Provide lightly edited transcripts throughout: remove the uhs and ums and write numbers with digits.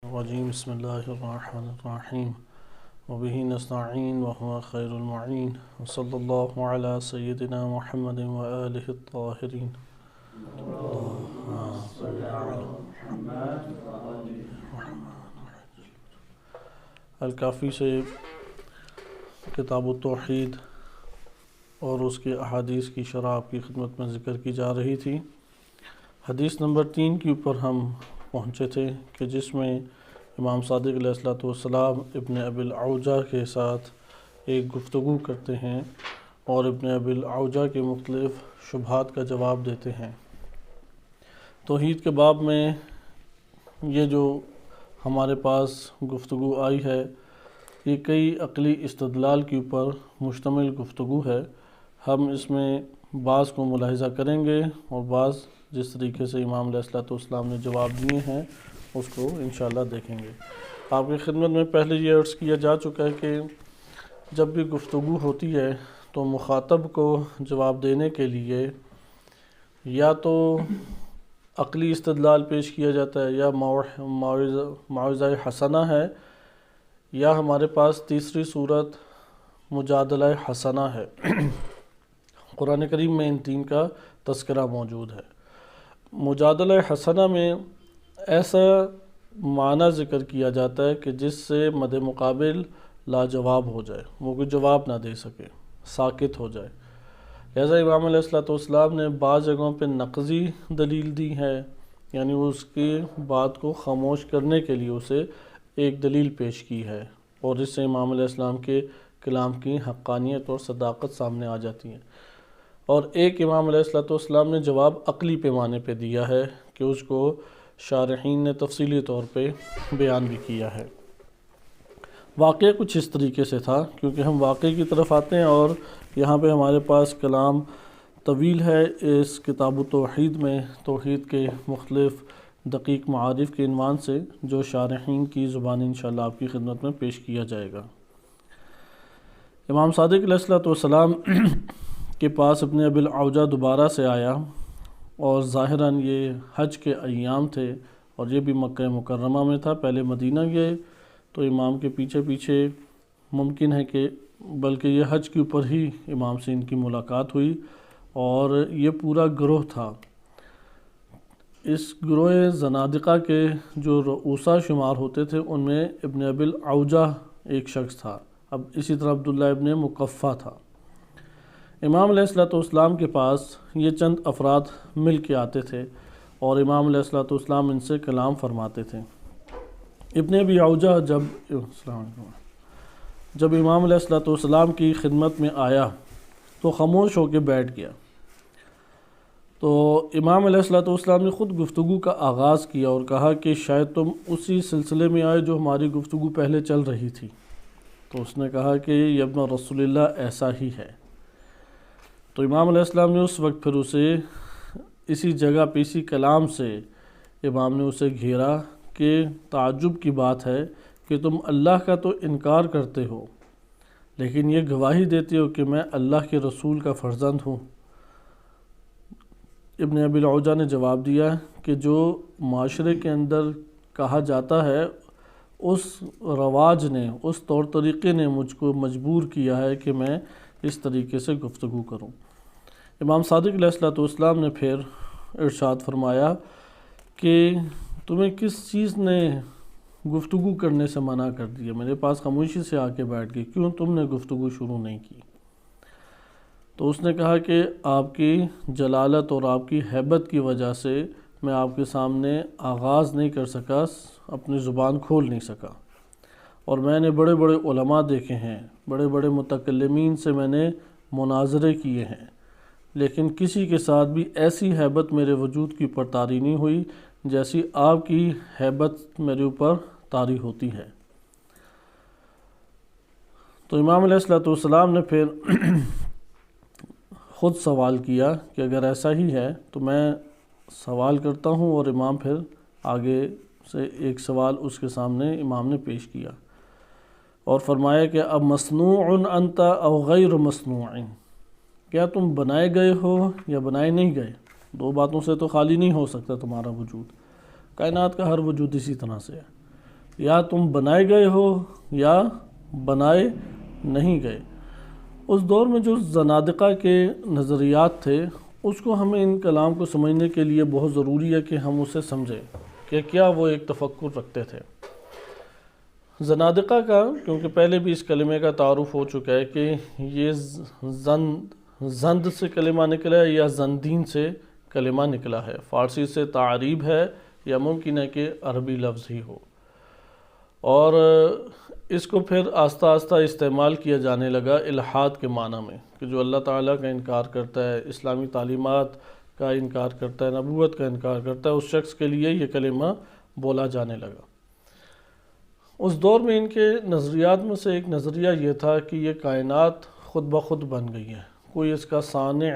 الرجیم بسم اللہ الرحمن الرحیم وبہ نستعین وهو خیر المعین وصلی اللہ علی سیدنا محمد وآلہ الطاہرین. الکافی سے کتاب التوحید اور اس کے احادیث کی شرح آپ کی خدمت میں ذکر کی جا رہی تھی. حدیث نمبر 3 کے اوپر ہم پہنچے تھے کہ جس میں امام صادق علیہ السلام ابن ابی العوجہ کے ساتھ ایک گفتگو کرتے ہیں اور ابن ابی العوجہ کے مختلف شبہات کا جواب دیتے ہیں. توحید کے باب میں یہ جو ہمارے پاس گفتگو آئی ہے یہ کئی عقلی استدلال کے اوپر مشتمل گفتگو ہے. ہم اس میں بعض کو ملاحظہ کریں گے اور بعض جس طریقے سے امام علیہ السلام نے جواب دیے ہیں اس کو انشاءاللہ دیکھیں گے. آپ کی خدمت میں پہلے یہ عرض کیا جا چکا ہے کہ جب بھی گفتگو ہوتی ہے تو مخاطب کو جواب دینے کے لیے یا تو عقلی استدلال پیش کیا جاتا ہے یا معاوضہ حسنہ ہے یا ہمارے پاس تیسری صورت مجادلہ حسنہ ہے. قرآن کریم میں ان تین کا تذکرہ موجود ہے. مجادلہ حسنہ میں ایسا معنی ذکر کیا جاتا ہے کہ جس سے مد مقابل لاجواب ہو جائے، وہ کوئی جواب نہ دے سکے، ساکت ہو جائے. لہذا امام علیہ السلام نے بعض جگہوں پہ نقضی دلیل دی ہے، یعنی اس کی بات کو خاموش کرنے کے لیے اسے ایک دلیل پیش کی ہے اور اس سے امام علیہ السلام کے کلام کی حقانیت اور صداقت سامنے آ جاتی ہے. اور ایک امام علیہ السلام نے جواب عقلی پیمانے پہ دیا ہے کہ اس کو شارحین نے تفصیلی طور پہ بیان بھی کیا ہے. واقعہ کچھ اس طریقے سے تھا، کیونکہ ہم واقعے کی طرف آتے ہیں اور یہاں پہ ہمارے پاس کلام طویل ہے. اس کتاب التوحید میں توحید کے مختلف دقیق معارف کے عنوان سے جو شارحین کی زبان انشاءاللہ آپ کی خدمت میں پیش کیا جائے گا. امام صادق علیہ السلام کے پاس ابن ابی العوجہ دوبارہ سے آیا اور ظاہراً یہ حج کے ایام تھے اور یہ بھی مکہ مکرمہ میں تھا. پہلے مدینہ گئے تو امام کے پیچھے پیچھے ممکن ہے کہ بلکہ یہ حج کے اوپر ہی امام سے ان کی ملاقات ہوئی اور یہ پورا گروہ تھا. اس گروہ زنادقہ کے جو رؤوسا شمار ہوتے تھے ان میں ابن ابی العوجہ ایک شخص تھا. اب اسی طرح عبداللہ ابن مقفع تھا. امام علیہ السلام کے پاس یہ چند افراد مل کے آتے تھے اور امام علیہ السلام ان سے کلام فرماتے تھے. ابن ابی عوجہ جب امام علیہ السلام کی خدمت میں آیا تو خاموش ہو کے بیٹھ گیا. تو امام علیہ السلام نے خود گفتگو کا آغاز کیا اور کہا کہ شاید تم اسی سلسلے میں آئے جو ہماری گفتگو پہلے چل رہی تھی. تو اس نے کہا کہ یہ ابن رسول اللہ ایسا ہی ہے. تو امام علیہ السلام نے اس وقت پھر اسے اسی جگہ پہ اسی کلام سے امام نے اسے گھیرا کہ تعجب کی بات ہے کہ تم اللہ کا تو انکار کرتے ہو لیکن یہ گواہی دیتے ہو کہ میں اللہ کے رسول کا فرزند ہوں. ابن ابی العوجہ نے جواب دیا کہ جو معاشرے کے اندر کہا جاتا ہے اس رواج نے، اس طور طریقے نے مجھ کو مجبور کیا ہے کہ میں اس طریقے سے گفتگو کروں. امام صادق علیہ السلام نے پھر ارشاد فرمایا کہ تمہیں کس چیز نے گفتگو کرنے سے منع کر دیا؟ میرے پاس خاموشی سے آ کے بیٹھ گئی، کیوں تم نے گفتگو شروع نہیں کی؟ تو اس نے کہا کہ آپ کی جلالت اور آپ کی ہیبت کی وجہ سے میں آپ کے سامنے آغاز نہیں کر سکا، اپنی زبان کھول نہیں سکا. اور میں نے بڑے بڑے علماء دیکھے ہیں، بڑے بڑے متکلمین سے میں نے مناظرے کیے ہیں، لیکن کسی کے ساتھ بھی ایسی ہیبت میرے وجود کی اوپر طاری نہیں ہوئی جیسی آپ کی ہیبت میرے اوپر طاری ہوتی ہے. تو امام علیہ السلام نے پھر خود سوال کیا کہ اگر ایسا ہی ہے تو میں سوال کرتا ہوں، اور امام پھر آگے سے ایک سوال اس کے سامنے امام نے پیش کیا اور فرمایا کہ اب مصنوع انت او غیر مصنوع، کیا تم بنائے گئے ہو یا بنائے نہیں گئے؟ دو باتوں سے تو خالی نہیں ہو سکتا تمہارا وجود. کائنات کا ہر وجود اسی طرح سے ہے. یا تم بنائے گئے ہو یا بنائے نہیں گئے۔ اس دور میں جو زنادقہ کے نظریات تھے اس کو ہمیں ان کلام کو سمجھنے کے لیے بہت ضروری ہے کہ ہم اسے سمجھیں کہ کیا وہ ایک تفکر رکھتے تھے۔ زنادقہ کا کیونکہ پہلے بھی اس کلمے کا تعارف ہو چکا ہے کہ یہ زند سے کلمہ نکلا ہے یا زندین سے کلمہ نکلا ہے، فارسی سے تعریب ہے یا ممکن ہے کہ عربی لفظ ہی ہو، اور اس کو پھر آہستہ آہستہ استعمال کیا جانے لگا الحاد کے معنی میں کہ جو اللہ تعالیٰ کا انکار کرتا ہے، اسلامی تعلیمات کا انکار کرتا ہے، نبوت کا انکار کرتا ہے، اس شخص کے لیے یہ کلمہ بولا جانے لگا۔ اس دور میں ان کے نظریات میں سے ایک نظریہ یہ تھا کہ یہ کائنات خود بخود بن گئی ہے، کوئی اس کا صانع،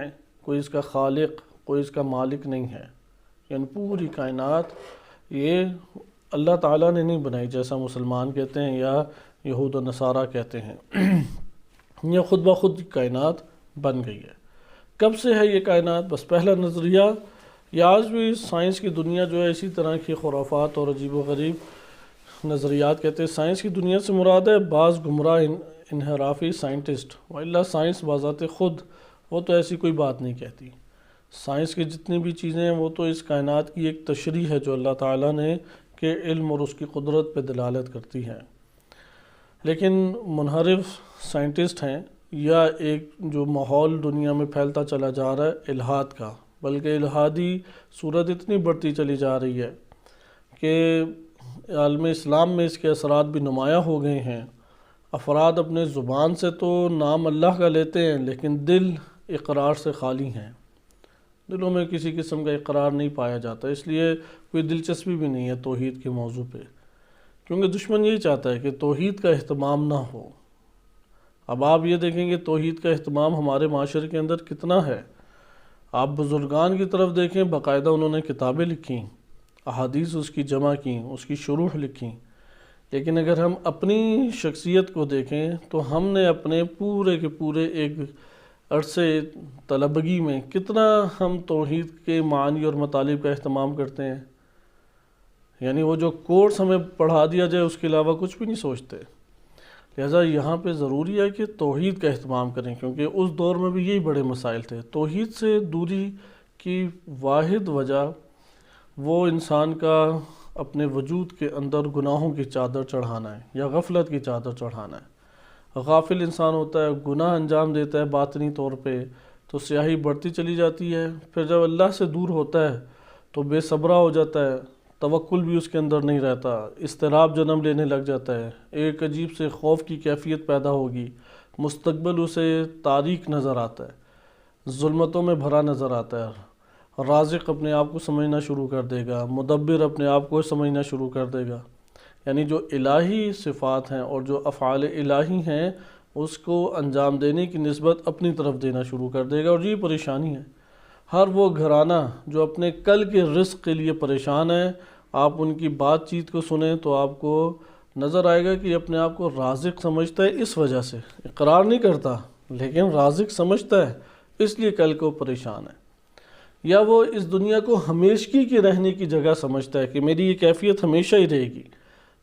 کوئی اس کا خالق، کوئی اس کا مالک نہیں ہے، یعنی پوری کائنات یہ اللہ تعالیٰ نے نہیں بنائی جیسا مسلمان کہتے ہیں یا یہود و نصارہ کہتے ہیں، یہ خود بخود کائنات بن گئی ہے۔ کب سے ہے یہ کائنات؟ بس پہلا نظریہ، یا آج بھی سائنس کی دنیا جو ہے اسی طرح کی خرافات اور عجیب و غریب نظریات کہتے ہیں۔ سائنس کی دنیا سے مراد ہے بعض گمراہ انحرافی سائنٹسٹ، وإلا سائنس بذات خود وہ تو ایسی کوئی بات نہیں کہتی۔ سائنس کی جتنی بھی چیزیں ہیں وہ تو اس کائنات کی ایک تشریح ہے جو اللہ تعالیٰ نے کہ علم اور اس کی قدرت پہ دلالت کرتی ہے، لیکن منحرف سائنٹسٹ ہیں یا ایک جو ماحول دنیا میں پھیلتا چلا جا رہا ہے الحاد کا، بلکہ الحادی صورت اتنی بڑھتی چلی جا رہی ہے کہ عالم اسلام میں اس کے اثرات بھی نمایاں ہو گئے ہیں۔ افراد اپنے زبان سے تو نام اللہ کا لیتے ہیں لیکن دل اقرار سے خالی ہیں، دلوں میں کسی قسم کا اقرار نہیں پایا جاتا، اس لیے کوئی دلچسپی بھی نہیں ہے توحید کے موضوع پہ، کیونکہ دشمن یہی چاہتا ہے کہ توحید کا اہتمام نہ ہو۔ اب آپ یہ دیکھیں گے توحید کا اہتمام ہمارے معاشرے کے اندر کتنا ہے۔ آپ بزرگان کی طرف دیکھیں، باقاعدہ انہوں نے کتابیں لکھیں، احادیث اس کی جمع کیں، اس کی شروح لکھیں، لیکن اگر ہم اپنی شخصیت کو دیکھیں تو ہم نے اپنے پورے کے پورے ایک عرصے طلبگی میں کتنا ہم توحید کے معانی اور مطالب کا اہتمام کرتے ہیں، یعنی وہ جو کورس ہمیں پڑھا دیا جائے اس کے علاوہ کچھ بھی نہیں سوچتے۔ لہٰذا یہاں پہ ضروری ہے کہ توحید کا اہتمام کریں، کیونکہ اس دور میں بھی یہی بڑے مسائل تھے۔ توحید سے دوری کی واحد وجہ وہ انسان کا اپنے وجود کے اندر گناہوں کی چادر چڑھانا ہے یا غفلت کی چادر چڑھانا ہے۔ غافل انسان ہوتا ہے، گناہ انجام دیتا ہے باطنی طور پہ تو سیاہی بڑھتی چلی جاتی ہے، پھر جب اللہ سے دور ہوتا ہے تو بے صبرا ہو جاتا ہے، توکل بھی اس کے اندر نہیں رہتا، اضطراب جنم لینے لگ جاتا ہے، ایک عجیب سے خوف کی کیفیت پیدا ہوگی، مستقبل اسے تاریک نظر آتا ہے، ظلمتوں میں بھرا نظر آتا ہے، رازق اپنے آپ کو سمجھنا شروع کر دے گا، مدبر اپنے آپ کو سمجھنا شروع کر دے گا، یعنی جو الہی صفات ہیں اور جو افعال الہی ہیں اس کو انجام دینے کی نسبت اپنی طرف دینا شروع کر دے گا، اور یہ پریشانی ہے۔ ہر وہ گھرانہ جو اپنے کل کے رزق کے لیے پریشان ہے، آپ ان کی بات چیت کو سنیں تو آپ کو نظر آئے گا کہ یہ اپنے آپ کو رازق سمجھتا ہے، اس وجہ سے اقرار نہیں کرتا لیکن رازق سمجھتا ہے، اس لیے کل کو پریشان ہے۔ یا وہ اس دنیا کو ہمیشگی کے رہنے کی جگہ سمجھتا ہے کہ میری یہ کیفیت ہمیشہ ہی رہے گی،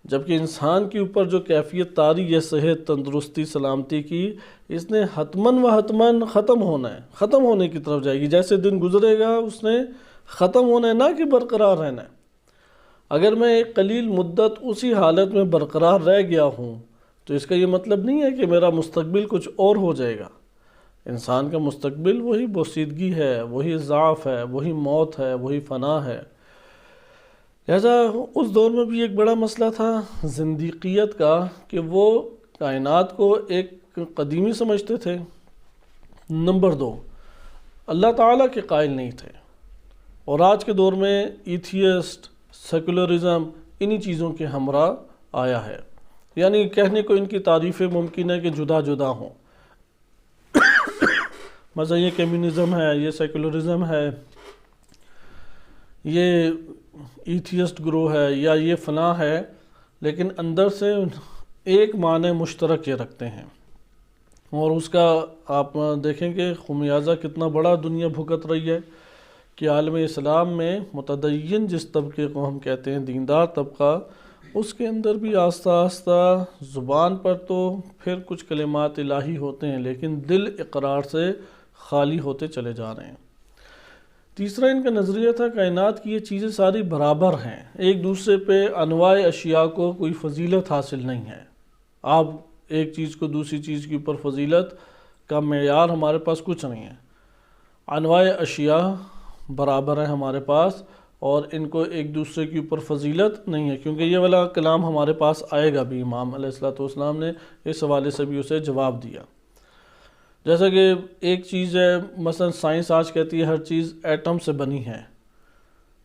جبکہ انسان کے اوپر جو کیفیت طاری ہے صحت، تندرستی، سلامتی کی، اس نے حتماً و حتماً ختم ہونا ہے، ختم ہونے کی طرف جائے گی۔ جیسے دن گزرے گا اس نے ختم ہونا ہے، نہ کہ برقرار رہنا ہے۔ اگر میں ایک قلیل مدت اسی حالت میں برقرار رہ گیا ہوں تو اس کا یہ مطلب نہیں ہے کہ میرا مستقبل کچھ اور ہو جائے گا۔ انسان کا مستقبل وہی بوسیدگی ہے، وہی ضعف ہے، وہی موت ہے، وہی فنا ہے۔ لہذا اس دور میں بھی ایک بڑا مسئلہ تھا زندیقیت کا کہ وہ کائنات کو ایک قدیمی سمجھتے تھے۔ نمبر 2، اللہ تعالیٰ کے قائل نہیں تھے، اور آج کے دور میں ایتھیسٹ، سیکولرزم انہی چیزوں کے ہمراہ آیا ہے، یعنی کہنے کو ان کی تعریفیں ممکن ہے کہ جدا جدا ہوں۔ مثلا یہ کمیونزم ہے، یہ سیکولرزم ہے، یہ ایتھیسٹ گروہ ہے، یا یہ فلاں ہے، لیکن اندر سے ایک معنی مشترک یہ رکھتے ہیں، اور اس کا آپ دیکھیں کہ خمیازہ کتنا بڑا دنیا بھگت رہی ہے کہ عالم اسلام میں متدین جس طبقے کو ہم کہتے ہیں دیندار طبقہ، اس کے اندر بھی آہستہ آہستہ زبان پر تو پھر کچھ کلمات الہی ہوتے ہیں، لیکن دل اقرار سے خالی ہوتے چلے جا رہے ہیں۔ تیسرا ان کا نظریہ تھا کائنات کی یہ چیزیں ساری برابر ہیں، ایک دوسرے پہ انواع اشیاء کو کوئی فضیلت حاصل نہیں ہے۔ آپ ایک چیز کو دوسری چیز کے اوپر فضیلت کا معیار ہمارے پاس کچھ نہیں ہے، انواع اشیاء برابر ہیں ہمارے پاس، اور ان کو ایک دوسرے کے اوپر فضیلت نہیں ہے، کیونکہ یہ والا کلام ہمارے پاس آئے گا بھی۔ امام علیہ السلام نے اس حوالے سے بھی اسے جواب دیا۔ جیسا کہ ایک چیز ہے، مثلا سائنس آج کہتی ہے ہر چیز ایٹم سے بنی ہے،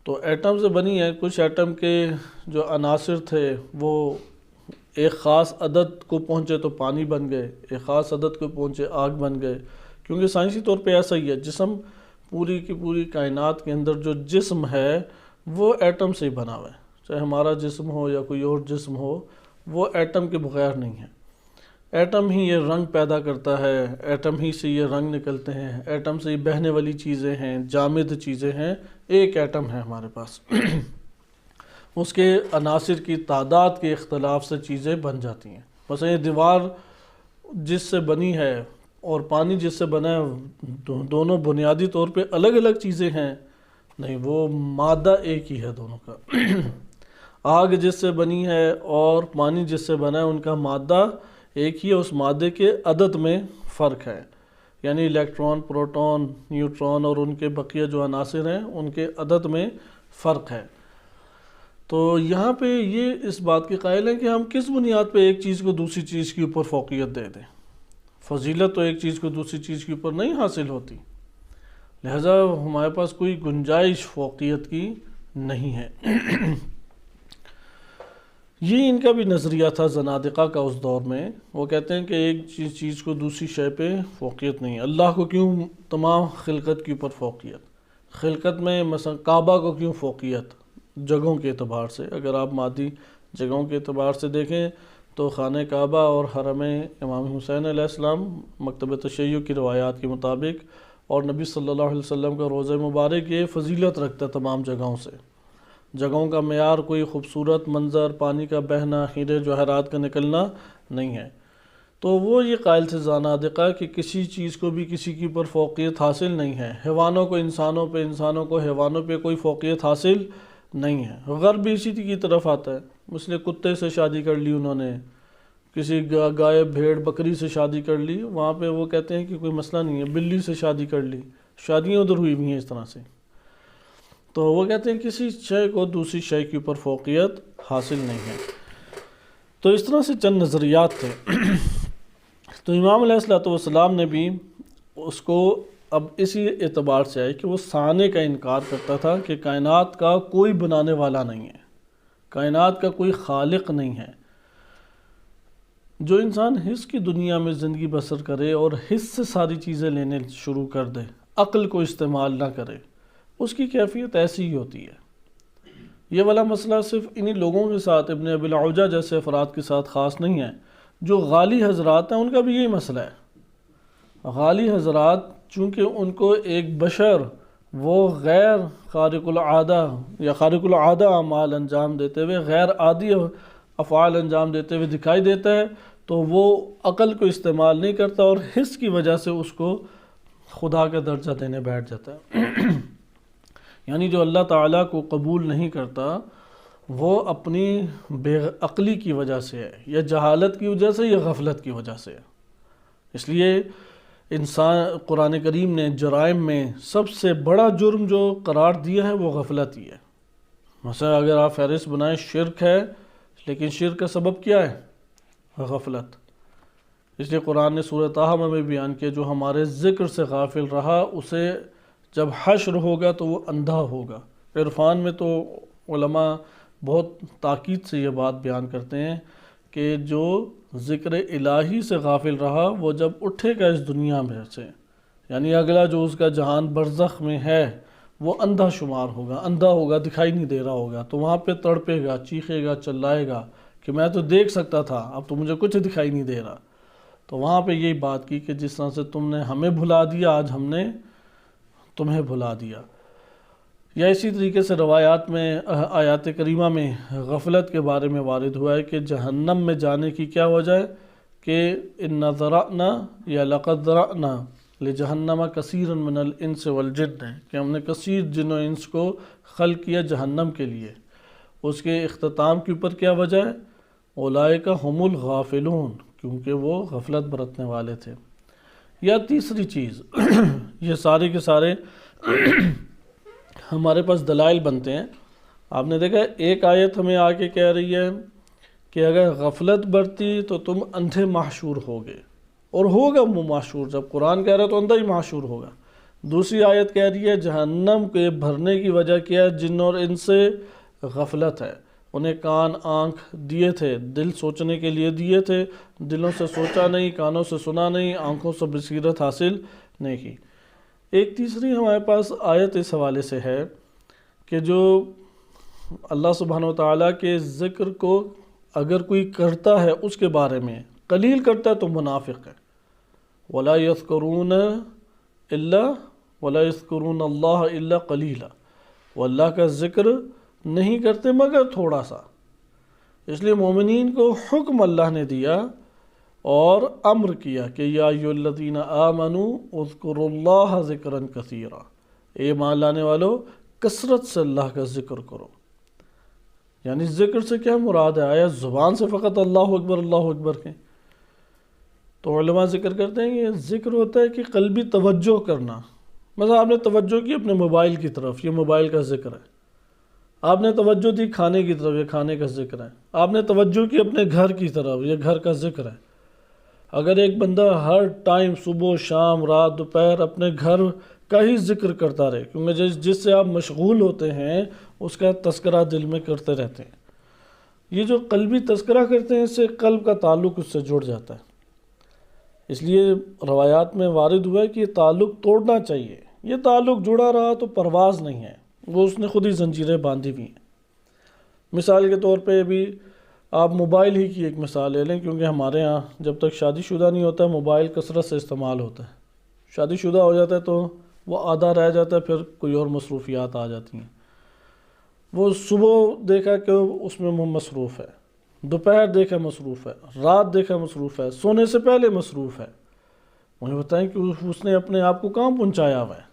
تو ایٹم سے بنی ہے، کچھ ایٹم کے جو عناصر تھے وہ ایک خاص عدد کو پہنچے تو پانی بن گئے، ایک خاص عدد کو پہنچے آگ بن گئے، کیونکہ سائنسی طور پہ ایسا ہی ہے۔ جسم پوری کی پوری کائنات کے اندر جو جسم ہے وہ ایٹم سے ہی بنا ہوا ہے، چاہے ہمارا جسم ہو یا کوئی اور جسم ہو، وہ ایٹم کے بغیر نہیں ہے۔ ایٹم ہی یہ رنگ پیدا کرتا ہے، ایٹم ہی سے یہ رنگ نکلتے ہیں، ایٹم سے یہ بہنے والی چیزیں ہیں، جامد چیزیں ہیں، ایک ایٹم ہے ہمارے پاس۔ اس کے عناصر کی تعداد کے اختلاف سے چیزیں بن جاتی ہیں۔ مثلا یہ دیوار جس سے بنی ہے اور پانی جس سے بنا ہے، دونوں بنیادی طور پہ الگ الگ چیزیں ہیں؟ نہیں، وہ مادہ ایک ہی ہے دونوں کا۔ آگ جس سے بنی ہے اور پانی جس سے بنا ہے، ان کا مادہ ایک ہی ہے، اس مادے کے عدد میں فرق ہے، یعنی الیکٹران، پروٹون، نیوٹران اور ان کے بقیہ جو عناصر ہیں ان کے عدد میں فرق ہے۔ تو یہاں پہ یہ اس بات کے قائل ہیں کہ ہم کس بنیاد پہ ایک چیز کو دوسری چیز کے اوپر فوقیت دے دیں؟ فضیلت تو ایک چیز کو دوسری چیز کے اوپر نہیں حاصل ہوتی، لہذا ہمارے پاس کوئی گنجائش فوقیت کی نہیں ہے۔ یہ ان کا بھی نظریہ تھا زنادقہ کا اس دور میں۔ وہ کہتے ہیں کہ ایک چیز کو دوسری شے پہ فوقیت نہیں ہے۔ اللہ کو کیوں تمام خلقت کے اوپر فوقیت؟ خلقت میں مثلا کعبہ کو کیوں فوقیت؟ جگہوں کے اعتبار سے، اگر آپ مادی جگہوں کے اعتبار سے دیکھیں تو خانہ کعبہ اور حرم امام حسین علیہ السلام مکتبہ تشیع کی روایات کے مطابق، اور نبی صلی اللہ علیہ وسلم کا روضہ مبارک، یہ فضیلت رکھتا ہے تمام جگہوں سے۔ جگہوں کا معیار کوئی خوبصورت منظر، پانی کا بہنا، ہیرے جواہرات کا نکلنا نہیں ہے۔ تو وہ یہ قائل تھے زنادقہ کہ کسی چیز کو بھی کسی کے اوپر فوقیت حاصل نہیں ہے، حیوانوں کو انسانوں پہ، انسانوں کو حیوانوں پہ کوئی فوقیت حاصل نہیں ہے۔ غرب بھی اسی کی طرف آتا ہے، اس لیے کتے سے شادی کر لی انہوں نے، کسی گائے بھیڑ بکری سے شادی کر لی، وہاں پہ وہ کہتے ہیں کہ کوئی مسئلہ نہیں ہے، بلی سے شادی کر لی، شادیاں ادھر ہوئی ہوئی ہیں اس طرح سے۔ تو وہ کہتے ہیں کسی شے کو دوسری شے کے اوپر فوقیت حاصل نہیں ہے۔ تو اس طرح سے چند نظریات تھے۔ تو امام علیہ السلام نے بھی اس کو اب اسی اعتبار سے آئے کہ وہ صانع کا انکار کرتا تھا کہ کائنات کا کوئی بنانے والا نہیں ہے، کائنات کا کوئی خالق نہیں ہے۔ جو انسان حس کی دنیا میں زندگی بسر کرے اور حس سے ساری چیزیں لینے شروع کر دے، عقل کو استعمال نہ کرے، اس کی کیفیت ایسی ہی ہوتی ہے۔ یہ والا مسئلہ صرف انہی لوگوں کے ساتھ، ابن ابی العوجہ جیسے افراد کے ساتھ خاص نہیں ہے۔ جو غالی حضرات ہیں ان کا بھی یہی مسئلہ ہے۔ غالی حضرات چونکہ ان کو ایک بشر وہ غیر خارق العادہ یا خارق العادہ اعمال انجام دیتے ہوئے، غیر عادی افعال انجام دیتے ہوئے دکھائی دیتا ہے، تو وہ عقل کو استعمال نہیں کرتا اور حس کی وجہ سے اس کو خدا کا درجہ دینے بیٹھ جاتا ہے۔ یعنی جو اللہ تعالیٰ کو قبول نہیں کرتا وہ اپنی بے عقلی کی وجہ سے ہے، یا جہالت کی وجہ سے، یا غفلت کی وجہ سے ہے۔ اس لیے انسان قرآن کریم نے جرائم میں سب سے بڑا جرم جو قرار دیا ہے وہ غفلت ہی ہے۔ مثلا اگر آپ فہرست بنائیں شرک ہے، لیکن شرک کا سبب کیا ہے؟ غفلت۔ اس لیے قرآن نے سورۃ طٰہٰ میں بیان کیا جو ہمارے ذکر سے غافل رہا اسے جب حشر ہوگا تو وہ اندھا ہوگا۔ عرفان میں تو علماء بہت تاکید سے یہ بات بیان کرتے ہیں کہ جو ذکر الہی سے غافل رہا وہ جب اٹھے گا اس دنیا میں سے، یعنی اگلا جو اس کا جہان برزخ میں ہے، وہ اندھا شمار ہوگا، اندھا ہوگا، دکھائی نہیں دے رہا ہوگا، تو وہاں پہ تڑپے گا، چیخے گا، چلائے گا کہ میں تو دیکھ سکتا تھا، اب تو مجھے کچھ دکھائی نہیں دے رہا۔ تو وہاں پہ یہی بات کی کہ جس طرح سے تم نے ہمیں بھلا دیا، آج ہم نے تمہیں بھلا دیا۔ یا اسی طریقے سے روایات میں آیات کریمہ میں غفلت کے بارے میں وارد ہوا ہے کہ جہنم میں جانے کی کیا وجہ ہے کہ ان ذرأنا یا لقد ذرأنا لجہنم کثیرا من الانس والجن ہے کہ ہم نے کثیر جن و انس کو خلق کیا جہنم کے لیے. اس کے اختتام کے اوپر کیا وجہ ہے؟ اولئک هم الغافلون، کیونکہ وہ غفلت برتنے والے تھے. یا تیسری چیز یہ سارے کے سارے ہمارے پاس دلائل بنتے ہیں. آپ نے دیکھا ایک آیت ہمیں آ کے کہہ رہی ہے کہ اگر غفلت برتی تو تم اندھے محشور ہوگے، اور ہوگا وہ محشور، جب قرآن کہہ رہا ہے تو اندھا ہی محشور ہوگا. دوسری آیت کہہ رہی ہے جہنم کے بھرنے کی وجہ کیا ہے؟ جن اور ان سے غفلت ہے. انہیں کان آنکھ دیے تھے، دل سوچنے کے لیے دیے تھے، دلوں سے سوچا نہیں، کانوں سے سنا نہیں، آنکھوں سے بصیرت حاصل نہیں کی. ایک تیسری ہمارے پاس آیت اس حوالے سے ہے کہ جو اللہ سبحانہ وتعالیٰ کے ذکر کو اگر کوئی کرتا ہے اس کے بارے میں قلیل کرتا ہے تو منافق ہے. وَلَا يَذْكُرُونَ اللَّهَ إِلَّا قَلِيلًا، وہ اللہ کا ذکر نہیں کرتے مگر تھوڑا سا. اس لیے مومنین کو حکم اللہ نے دیا اور امر کیا کہ یا ایھا الذین آمنوا اذکروا اللہ ذکرا کثیرا، اے ایمان لانے والو کثرت سے اللہ کا ذکر کرو. یعنی ذکر سے کیا مراد ہے؟ آیا زبان سے فقط اللہ اکبر کہیں؟ تو علماء ذکر کرتے ہیں کہ ذکر ہوتا ہے کہ قلبی توجہ کرنا. مثلا آپ نے توجہ کی اپنے موبائل کی طرف، یہ موبائل کا ذکر ہے. آپ نے توجہ دی کھانے کی طرف، یہ کھانے کا ذکر ہے. آپ نے توجہ کی اپنے گھر کی طرف، یہ گھر کا ذکر ہے. اگر ایک بندہ ہر ٹائم صبح شام رات دوپہر اپنے گھر کا ہی ذکر کرتا رہے، کیونکہ جس سے آپ مشغول ہوتے ہیں اس کا تذکرہ دل میں کرتے رہتے ہیں. یہ جو قلبی تذکرہ کرتے ہیں اس سے قلب کا تعلق اس سے جڑ جاتا ہے. اس لیے روایات میں وارد ہوا ہے کہ یہ تعلق توڑنا چاہیے. یہ تعلق جڑا رہا تو پرواز نہیں ہے، وہ اس نے خود ہی زنجیریں باندھی ہوئی ہیں. مثال کے طور پہ ابھی آپ موبائل ہی کی ایک مثال لے لیں، کیونکہ ہمارے ہاں جب تک شادی شدہ نہیں ہوتا موبائل کثرت سے استعمال ہوتا ہے. شادی شدہ ہو جاتا ہے تو وہ آدھا رہ جاتا ہے، پھر کوئی اور مصروفیات آ جاتی ہیں. وہ صبح دیکھا کہ اس میں وہ مصروف ہے، دوپہر دیکھا مصروف ہے، رات دیکھا مصروف ہے، سونے سے پہلے مصروف ہے. مجھے بتائیں کہ اس نے اپنے آپ کو کہاں پہنچایا ہوا ہے؟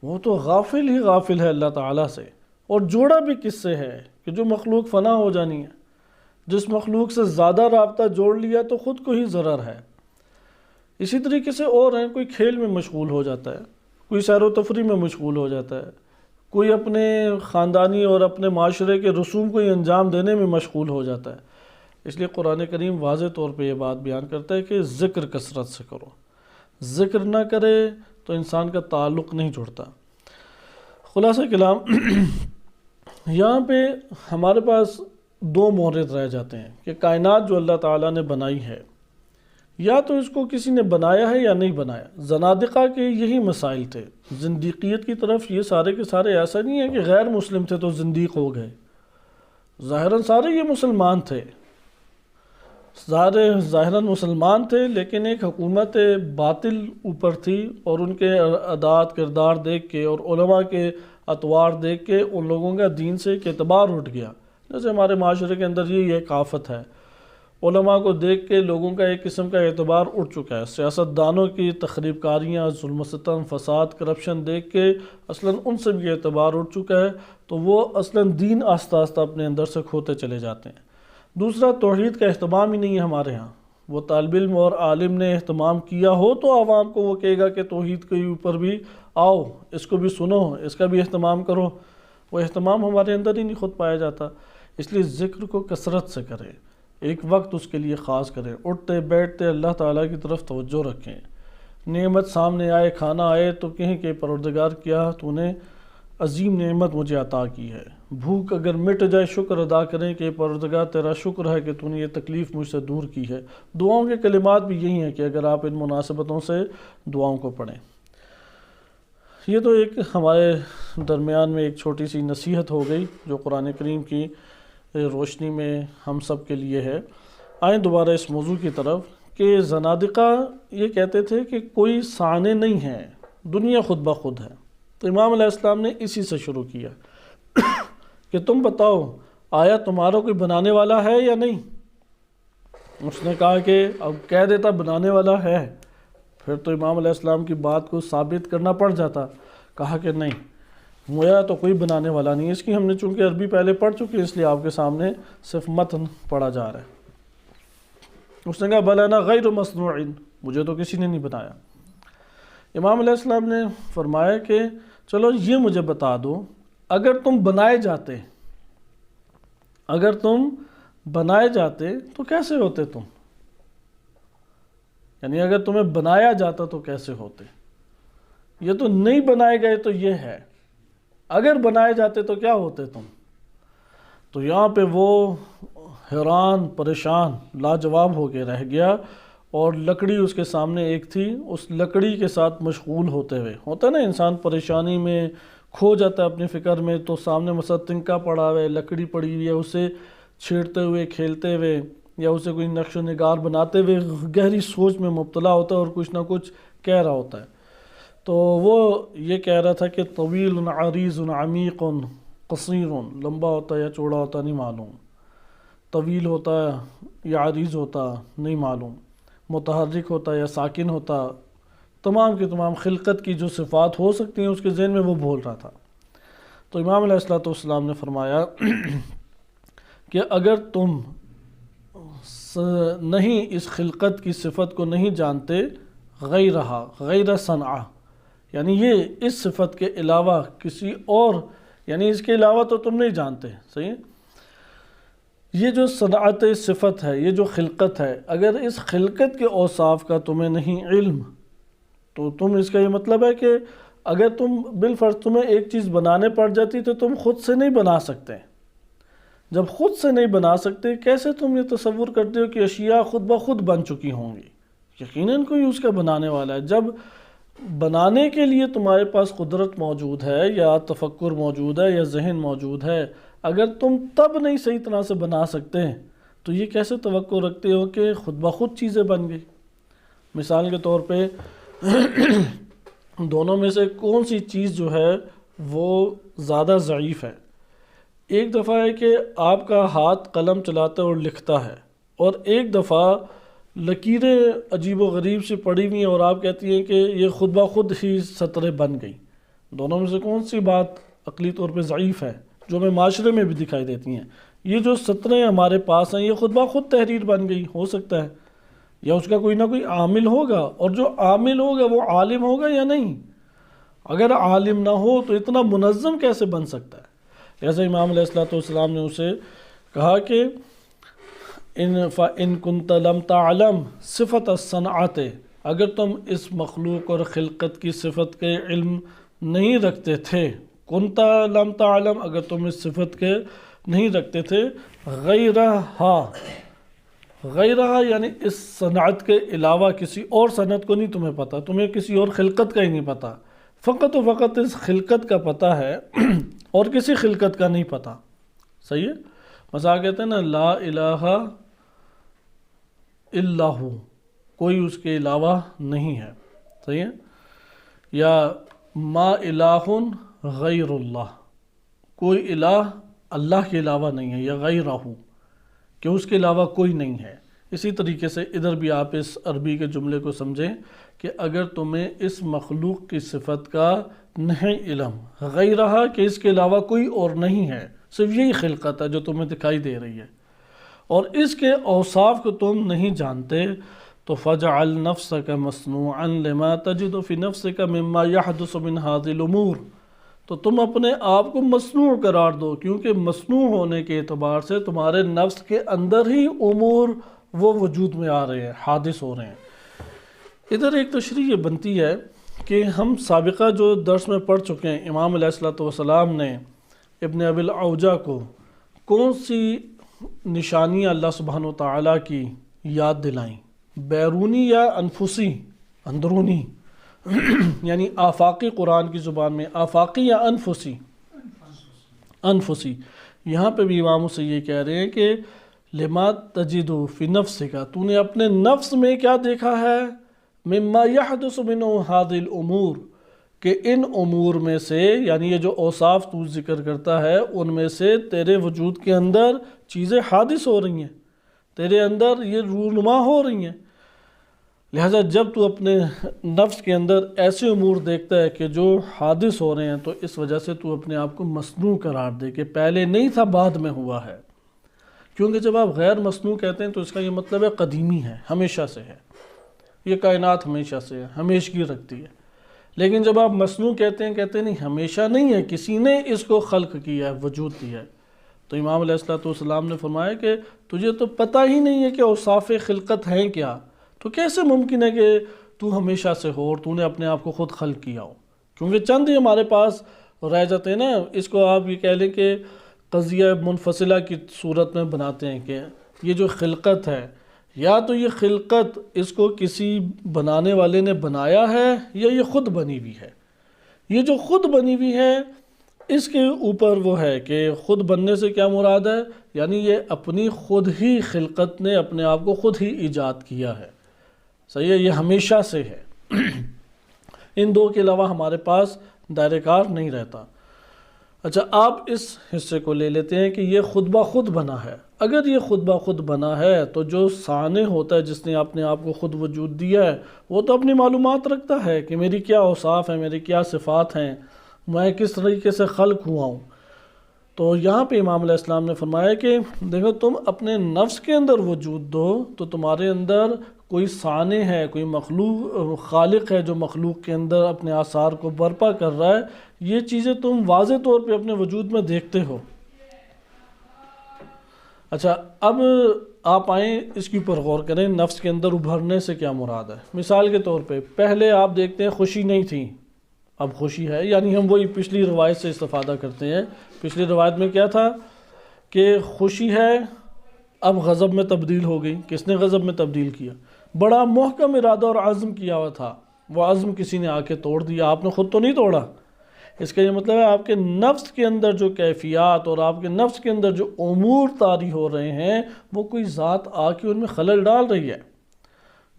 وہ تو غافل ہی غافل ہے اللہ تعالیٰ سے. اور جوڑا بھی کس سے ہے کہ جو مخلوق فنا ہو جانی ہے. جس مخلوق سے زیادہ رابطہ جوڑ لیا تو خود کو ہی ضرر ہے. اسی طریقے سے اور ہیں، کوئی کھیل میں مشغول ہو جاتا ہے، کوئی سیر و تفریح میں مشغول ہو جاتا ہے، کوئی اپنے خاندانی اور اپنے معاشرے کے رسوم کو ہی انجام دینے میں مشغول ہو جاتا ہے. اس لیے قرآن کریم واضح طور پہ یہ بات بیان کرتا ہے کہ ذکر کثرت سے کرو. ذکر نہ کرے تو انسان کا تعلق نہیں جڑتا. خلاصہ کلام یہاں پہ ہمارے پاس دو مورد رہ جاتے ہیں کہ کائنات جو اللہ تعالیٰ نے بنائی ہے، یا تو اس کو کسی نے بنایا ہے یا نہیں بنایا. زنادقہ کے یہی مسائل تھے. زندیقیت کی طرف یہ سارے کے سارے ایسا نہیں ہے کہ غیر مسلم تھے تو زندیق ہو گئے. ظاہراً سارے یہ مسلمان تھے، ظاہراً مسلمان تھے، لیکن ایک حکومت باطل اوپر تھی اور ان کے عادات کردار دیکھ کے اور علماء کے اطوار دیکھ کے ان لوگوں کا دین سے ایک اعتبار اٹھ گیا. جیسے ہمارے معاشرے کے اندر یہ ایک آفت ہے، علماء کو دیکھ کے لوگوں کا ایک قسم کا اعتبار اٹھ چکا ہے. سیاست دانوں کی تخریب کاریاں، ظلم و ستم، فساد، کرپشن دیکھ کے اصلاً ان سے بھی اعتبار اٹھ چکا ہے، تو وہ اصلاً دین آہستہ آہستہ اپنے اندر سے کھوتے چلے جاتے ہیں. دوسرا، توحید کا اہتمام ہی نہیں ہے ہمارے ہاں. وہ طالب علم اور عالم نے اہتمام کیا ہو تو عوام کو وہ کہے گا کہ توحید کے اوپر بھی آؤ، اس کو بھی سنو، اس کا بھی اہتمام کرو. وہ اہتمام ہمارے اندر ہی نہیں خود پایا جاتا. اس لیے ذکر کو کثرت سے کریں، ایک وقت اس کے لیے خاص کریں، اٹھتے بیٹھتے اللہ تعالیٰ کی طرف توجہ رکھیں. نعمت سامنے آئے، کھانا آئے تو کہیں کہ پروردگار کیا تو نے عظیم نعمت مجھے عطا کی ہے. بھوک اگر مٹ جائے شکر ادا کریں کہ پروردگار تیرا شکر ہے کہ تو نے یہ تکلیف مجھ سے دور کی ہے. دعاؤں کے کلمات بھی یہی ہیں کہ اگر آپ ان مناسبتوں سے دعاؤں کو پڑھیں. یہ تو ایک ہمارے درمیان میں ایک چھوٹی سی نصیحت ہو گئی جو قرآن کریم کی روشنی میں ہم سب کے لیے ہے. آئیں دوبارہ اس موضوع کی طرف کہ زنادقہ یہ کہتے تھے کہ کوئی صانع نہیں ہے، دنیا خود بخود ہے. تو امام علیہ السلام نے اسی سے شروع کیا کہ تم بتاؤ آیا تمہارا کوئی بنانے والا ہے یا نہیں؟ اس نے کہا کہ اب کہہ دیتا بنانے والا ہے پھر تو امام علیہ السلام کی بات کو ثابت کرنا پڑ جاتا. کہا کہ نہیں، میرا تو کوئی بنانے والا نہیں. اس کی ہم نے چونکہ عربی پہلے پڑھ چکی ہے اس لیے آپ کے سامنے صرف متن پڑھا جا رہا ہے. اس نے کہا بل انا غیر مصنوع، مجھے تو کسی نے نہیں بنایا. امام علیہ السلام نے فرمایا کہ چلو یہ مجھے بتا دو، اگر تم بنائے جاتے تو کیسے ہوتے تم؟ یعنی اگر تمہیں بنایا جاتا تو کیسے ہوتے؟ یہ تو نہیں بنائے گئے تو یہ ہے، اگر بنائے جاتے تو کیا ہوتے تم؟ تو یہاں پہ وہ حیران پریشان لاجواب ہو کے رہ گیا، اور لکڑی اس کے سامنے ایک تھی، اس لکڑی کے ساتھ مشغول ہوتے ہوئے. ہوتا ہے نا انسان پریشانی میں کھو جاتا ہے اپنی فکر میں، تو سامنے مثلا تنکا پڑا ہوا ہے، لکڑی پڑی ہوئی ہے، اسے چھیڑتے ہوئے کھیلتے ہوئے یا اسے کوئی نقش و نگار بناتے ہوئے گہری سوچ میں مبتلا ہوتا ہے اور کچھ نہ کچھ کہہ رہا ہوتا ہے. تو وہ یہ کہہ رہا تھا کہ طویل عریض عمیق قصیر، لمبا ہوتا ہے یا چوڑا ہوتا نہیں معلوم، طویل ہوتا ہے یا عریض ہوتا نہیں معلوم، متحرک ہوتا یا ساکن ہوتا، تمام کی تمام خلقت کی جو صفات ہو سکتی ہیں اس کے ذہن میں وہ بول رہا تھا. تو امام علیہ السلام نے فرمایا کہ اگر تم نہیں اس خلقت کی صفت کو نہیں جانتے، غیر صنعہ، یعنی یہ اس صفت کے علاوہ کسی اور، یعنی اس کے علاوہ تو تم نہیں جانتے، صحیح ہے؟ یہ جو صنعت صفت ہے، یہ جو خلقت ہے، اگر اس خلقت کے اوصاف کا تمہیں نہیں علم تو تم اس کا یہ مطلب ہے کہ اگر تم بالفرض تمہیں ایک چیز بنانے پڑ جاتی تو تم خود سے نہیں بنا سکتے. جب خود سے نہیں بنا سکتے کیسے تم یہ تصور کرتے ہو کہ اشیاء خود بخود بن چکی ہوں گی؟ یقیناً کوئی اس کا بنانے والا ہے. جب بنانے کے لیے تمہارے پاس قدرت موجود ہے یا تفکر موجود ہے یا ذہن موجود ہے، اگر تم تب نہیں صحیح طرح سے بنا سکتے تو یہ کیسے توقع رکھتے ہو کہ خود بخود چیزیں بن گئی؟ مثال کے طور پہ دونوں میں سے کون سی چیز جو ہے وہ زیادہ ضعیف ہے؟ ایک دفعہ ہے کہ آپ کا ہاتھ قلم چلاتا ہے اور لکھتا ہے، اور ایک دفعہ لکیریں عجیب و غریب سے پڑی ہوئی ہیں اور آپ کہتی ہیں کہ یہ خود بخود ہی سطریں بن گئی. دونوں میں سے کون سی بات عقلی طور پہ ضعیف ہے جو ہمیں معاشرے میں بھی دکھائی دیتی ہیں؟ یہ جو سطریں ہمارے پاس ہیں یہ خود بخود تحریر بن گئی ہو سکتا ہے، یا اس کا کوئی نہ کوئی عامل ہوگا، اور جو عامل ہوگا وہ عالم ہوگا یا نہیں؟ اگر عالم نہ ہو تو اتنا منظم کیسے بن سکتا ہے؟ جیسے امام علیہ السلام نے اسے کہا کہ ان کنت لم تعلم صفت الصنعت، اگر تم اس مخلوق اور خلقت کی صفت کے علم نہیں رکھتے تھے، کنت لم تعلم، اگر تم اس صفت کے نہیں رکھتے تھے، غیرہا یعنی اس صنعت کے علاوہ کسی اور صنعت کو نہیں تمہیں پتہ، تمہیں کسی اور خلقت کا ہی نہیں پتہ، فقط و فقط اس خلقت کا پتہ ہے اور کسی خلقت کا نہیں پتہ. صحیح ہے؟ مثلا کہتے ہیں نا لا الہ الا ہو، کوئی اس کے علاوہ نہیں ہے. صحیح ہے؟ یا ما الہ غیر اللہ، کوئی الہ اللہ کے علاوہ نہیں ہے، یا غیرہ، کہ اس کے علاوہ کوئی نہیں ہے. اسی طریقے سے ادھر بھی آپ اس عربی کے جملے کو سمجھیں کہ اگر تمہیں اس مخلوق کی صفت کا نہیں علم، غیرہ کہ اس کے علاوہ کوئی اور نہیں ہے، صرف یہی خلقت ہے جو تمہیں دکھائی دے رہی ہے، اور اس کے اوصاف کو تم نہیں جانتے، تو فَجْعَلْ نَفْسَكَ مَصْنُوعًا لِمَا تَجِدُ فِي نَفْسِكَ مِمَّا يَحْدُثُ مِنْ هَذِهِ الْأُمُورِ، تو تم اپنے آپ کو مصنوع قرار دو، کیونکہ مصنوع ہونے کے اعتبار سے تمہارے نفس کے اندر ہی امور وہ وجود میں آ رہے ہیں، حادث ہو رہے ہیں. ادھر ایک تشریح یہ بنتی ہے کہ ہم سابقہ جو درس میں پڑھ چکے ہیں، امام علیہ السلام نے ابن ابی العوجہ کو کون سی نشانیاں اللہ سبحانہ و تعالیٰ کی یاد دلائیں، بیرونی یا انفسی، اندرونی یعنی آفاقی، قرآن کی زبان میں آفاقی یا انفسی؟ انفسی. یہاں پہ بھی امام سے یہ کہہ رہے ہیں کہ لما تجد فی نفسک، تو نے اپنے نفس میں کیا دیکھا ہے، مما یحدث منہ هذه الامور، کہ ان امور میں سے، یعنی یہ جو اوصاف تو ذکر کرتا ہے ان میں سے تیرے وجود کے اندر چیزیں حادث ہو رہی ہیں، تیرے اندر یہ رونما ہو رہی ہیں، لہذا جب تو اپنے نفس کے اندر ایسے امور دیکھتا ہے کہ جو حادث ہو رہے ہیں تو اس وجہ سے تو اپنے آپ کو مصنوع قرار دے کہ پہلے نہیں تھا بعد میں ہوا ہے، کیونکہ جب آپ غیر مصنوع کہتے ہیں تو اس کا یہ مطلب ہے قدیمی ہے، ہمیشہ سے ہے، یہ کائنات ہمیشہ سے ہے، ہمیشگی رکھتی ہے۔ لیکن جب آپ مصنوع کہتے ہیں نہیں ہمیشہ نہیں ہے، کسی نے اس کو خلق کیا ہے، وجود دیا ہے، تو امام علیہ السلام نے فرمایا کہ تجھے تو پتہ ہی نہیں ہے کہ اوصاف خلقت ہیں کیا، تو کیسے ممکن ہے کہ تو ہمیشہ سے ہو اور تو نے اپنے آپ کو خود خلق کیا ہو؟ کیونکہ چند ہی ہمارے پاس رہ جاتے ہیں نا، اس کو آپ یہ کہہ لیں کہ قضیہ منفصلہ کی صورت میں بناتے ہیں کہ یہ جو خلقت ہے، یا تو یہ خلقت اس کو کسی بنانے والے نے بنایا ہے یا یہ خود بنی ہوئی ہے۔ یہ جو خود بنی ہوئی ہے اس کے اوپر وہ ہے کہ خود بننے سے کیا مراد ہے، یعنی یہ اپنی خود ہی خلقت نے اپنے آپ کو خود ہی ایجاد کیا ہے، صحیح ہے، یہ ہمیشہ سے ہے، ان دو کے علاوہ ہمارے پاس دائرہ کار نہیں رہتا۔ اچھا، آپ اس حصے کو لے لیتے ہیں کہ یہ خود بخود بنا ہے۔ اگر یہ خود بخود بنا ہے تو جو صانع ہوتا ہے، جس نے اپنے آپ کو خود وجود دیا ہے، وہ تو اپنی معلومات رکھتا ہے کہ میری کیا اوصاف ہیں، میری کیا صفات ہیں، میں کس طریقے سے خلق ہوا ہوں۔ تو یہاں پہ امام علیہ السلام نے فرمایا کہ دیکھو تم اپنے نفس کے اندر وجود دو تو تمہارے اندر کوئی صانع ہے، کوئی مخلوق خالق ہے جو مخلوق کے اندر اپنے آثار کو برپا کر رہا ہے، یہ چیزیں تم واضح طور پہ اپنے وجود میں دیکھتے ہو۔ اچھا، اب آپ آئیں اس کے اوپر غور کریں، نفس کے اندر ابھرنے سے کیا مراد ہے۔ مثال کے طور پہ پہلے آپ دیکھتے ہیں خوشی نہیں تھی، اب خوشی ہے، یعنی ہم وہی پچھلی روایت سے استفادہ کرتے ہیں۔ پچھلی روایت میں کیا تھا کہ خوشی ہے، اب غضب میں تبدیل ہو گئی۔ کس نے غضب میں تبدیل کیا؟ بڑا محکم ارادہ اور عزم کیا ہوا تھا، وہ عزم کسی نے آ کے توڑ دیا، آپ نے خود تو نہیں توڑا۔ اس کا یہ مطلب ہے آپ کے نفس کے اندر جو کیفیات اور آپ کے نفس کے اندر جو امور طاری ہو رہے ہیں وہ کوئی ذات آ کے ان میں خلل ڈال رہی ہے،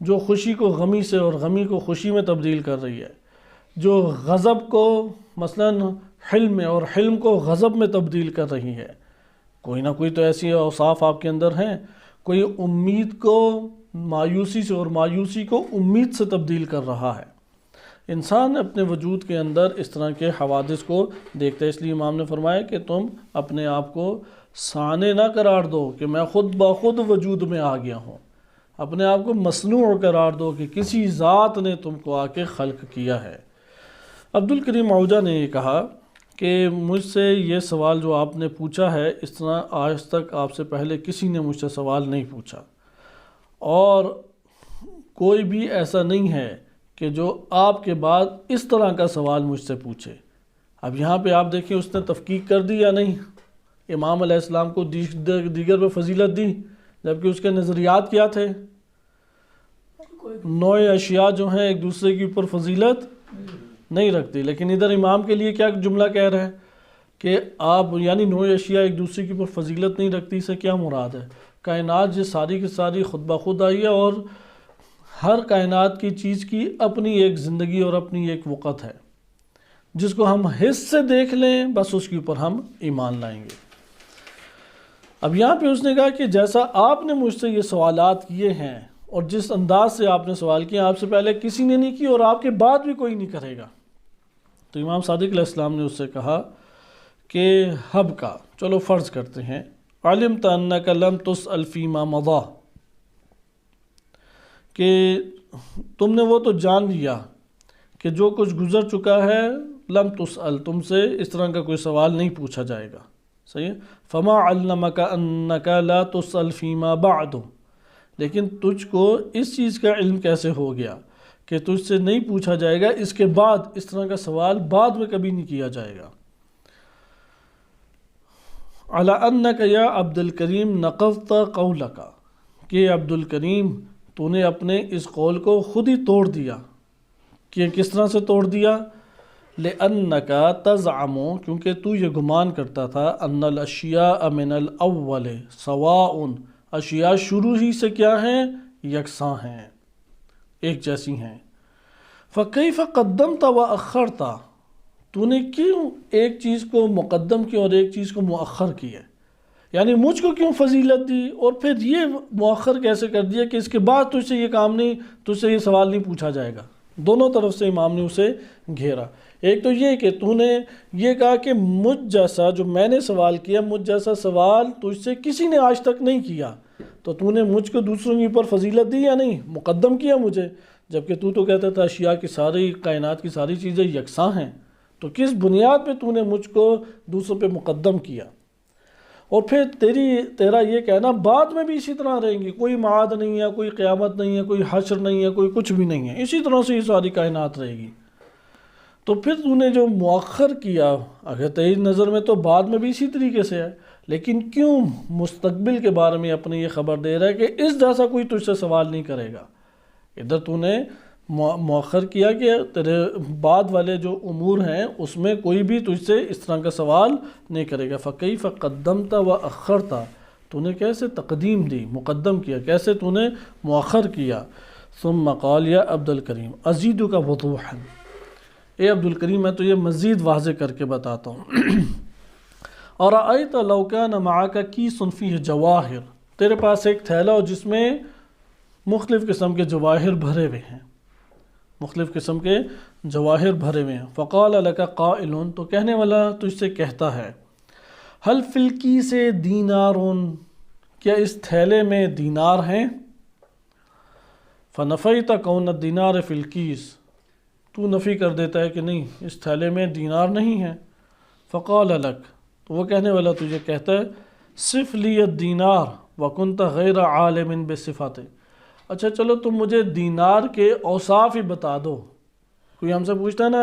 جو خوشی کو غمی سے اور غمی کو خوشی میں تبدیل کر رہی ہے، جو غضب کو مثلاً حلم میں اور حلم کو غضب میں تبدیل کر رہی ہے۔ کوئی نہ کوئی تو ایسی اوصاف آپ کے اندر ہیں۔ کوئی امید کو مایوسی سے اور مایوسی کو امید سے تبدیل کر رہا ہے۔ انسان اپنے وجود کے اندر اس طرح کے حوادث کو دیکھتا ہے، اس لیے امام نے فرمایا کہ تم اپنے آپ کو صانع نہ قرار دو کہ میں خود بخود وجود میں آ گیا ہوں، اپنے آپ کو مصنوع قرار دو کہ کسی ذات نے تم کو آ کے خلق کیا ہے۔ عبدالکریم عوجہ نے یہ کہا کہ مجھ سے یہ سوال جو آپ نے پوچھا ہے، اس طرح آج تک آپ سے پہلے کسی نے مجھ سے سوال نہیں پوچھا، اور کوئی بھی ایسا نہیں ہے کہ جو آپ کے بعد اس طرح کا سوال مجھ سے پوچھے۔ اب یہاں پہ آپ دیکھیں اس نے تفقیق کر دی یا نہیں؟ امام علیہ السلام کو دیگر پہ فضیلت دی، جبکہ اس کے نظریات کیا تھے؟ نوع اشیاء جو ہیں ایک دوسرے کے اوپر فضیلت نہیں رکھتی، لیکن ادھر امام کے لیے کیا جملہ کہہ رہا ہے کہ آپ یعنی نوع اشیاء ایک دوسرے کے اوپر فضیلت نہیں رکھتی، سے کیا مراد ہے؟ کائنات یہ ساری کی ساری خود بخود آئی ہے، اور ہر کائنات کی چیز کی اپنی ایک زندگی اور اپنی ایک وقت ہے، جس کو ہم حس سے دیکھ لیں بس اس کے اوپر ہم ایمان لائیں گے۔ اب یہاں پہ اس نے کہا کہ جیسا آپ نے مجھ سے یہ سوالات کیے ہیں اور جس انداز سے آپ نے سوال کیا، آپ سے پہلے کسی نے نہیں کی اور آپ کے بعد بھی کوئی نہیں کرے گا۔ تو امام صادق علیہ السلام نے اس سے کہا کہ حب کا، چلو فرض کرتے ہیں، علمت انک لم تسأل فیما مضی، کہ تم نے وہ تو جان لیا کہ جو کچھ گزر چکا ہے، لم تسأل، تم سے اس طرح کا کوئی سوال نہیں پوچھا جائے گا، صحیح ہے؟ فما علمک انک لا تسأل فیما بعد، لیکن تجھ کو اس چیز کا علم کیسے ہو گیا کہ تجھ سے نہیں پوچھا جائے گا اس کے بعد، اس طرح کا سوال بعد میں کبھی نہیں کیا جائے گا۔ علی انک یا عبد الکریم نقضت قولک، کہ عبد الکریم تو نے اپنے اس قول کو خود ہی توڑ دیا۔ کہ کس طرح سے توڑ دیا؟ لِأَنَّكَ تَزْعَمُ، کیونکہ تو یہ گمان کرتا تھا، أَنَّ الْأَشْيَاءَ مِنَ الْأَوَّلِ سَوَاءٌ، اشیاء شروع ہی سے کیا ہیں؟ یکساں ہیں، ایک جیسی ہیں۔ فَكَيْفَ قَدَّمْتَ وَأَخَّرْتَ، تو نے کیوں ایک چیز کو مقدم کیا اور ایک چیز کو مؤخر کیا؟ یعنی مجھ کو کیوں فضیلت دی اور پھر یہ مؤخر کیسے کر دیا کہ اس کے بعد تجھ سے یہ کام نہیں، تجھ سے یہ سوال نہیں پوچھا جائے گا؟ دونوں طرف سے امام نے اسے گھیرا۔ ایک تو یہ کہ تو نے یہ کہا کہ مجھ جیسا جو میں نے سوال کیا، مجھ جیسا سوال تجھ سے کسی نے آج تک نہیں کیا، تو نے مجھ کو دوسروں کے اوپر فضیلت دی یا نہیں، مقدم کیا مجھے، جبکہ تو کہتا تھا اشیاء کی ساری کائنات کی ساری چیزیں یکساں ہیں، تو کس بنیاد پہ تو نے مجھ کو دوسروں پہ مقدم کیا؟ اور پھر تیرا یہ کہنا بعد میں بھی اسی طرح رہیں گی، کوئی معاد نہیں ہے، کوئی قیامت نہیں ہے، کوئی حشر نہیں ہے، کوئی کچھ بھی نہیں ہے، اسی طرح سے یہ ساری کائنات رہے گی۔ تو پھر تو نے جو مؤخر کیا، اگر تیری نظر میں تو بعد میں بھی اسی طریقے سے ہے، لیکن کیوں مستقبل کے بارے میں اپنی یہ خبر دے رہا ہے کہ اس جیسا کوئی تجھ سے سوال نہیں کرے گا؟ ادھر تو نے مؤخر کیا کہ تیرے بعد والے جو امور ہیں اس میں کوئی بھی تجھ سے اس طرح کا سوال نہیں کرے گا۔ فَكَيْفَ قَدَّمْتَ وَأَخَّرْتَ، تو نے کیسے تقدیم دی، مقدم کیا، کیسے تو نے مؤخر کیا؟ ثم قال یا عبد الکریم ازیدک وضوحا، اے عبد الکریم میں تو یہ مزید واضح کر کے بتاتا ہوں۔ اَرَأَيْتَ لَوْ كَانَ مَعَكَ كِيسٌ فِيهِ جَوَاهِرٌ، تیرے پاس ایک تھیلا ہو جس میں مختلف قسم کے جواہر بھرے ہوئے ہیں، مختلف قسم کے جواہر بھرے ہوئے ہیں۔ فقال لك قائل، تو کہنے والا تجھ سے کہتا ہے، هل فی الکیس دینار، کیا اس تھیلے میں دینار ہیں؟ فنفیت کون الدینار فی الکیس، تو نفی کر دیتا ہے کہ نہیں اس تھیلے میں دینار نہیں ہے۔ فقال لك، تو وہ کہنے والا تجھے کہتا ہے، صف لی الدینار وکنت غیر عالم بصفاته، اچھا چلو تم مجھے دینار کے اوصاف ہی بتا دو۔ کوئی ہم سے پوچھتا ہے نا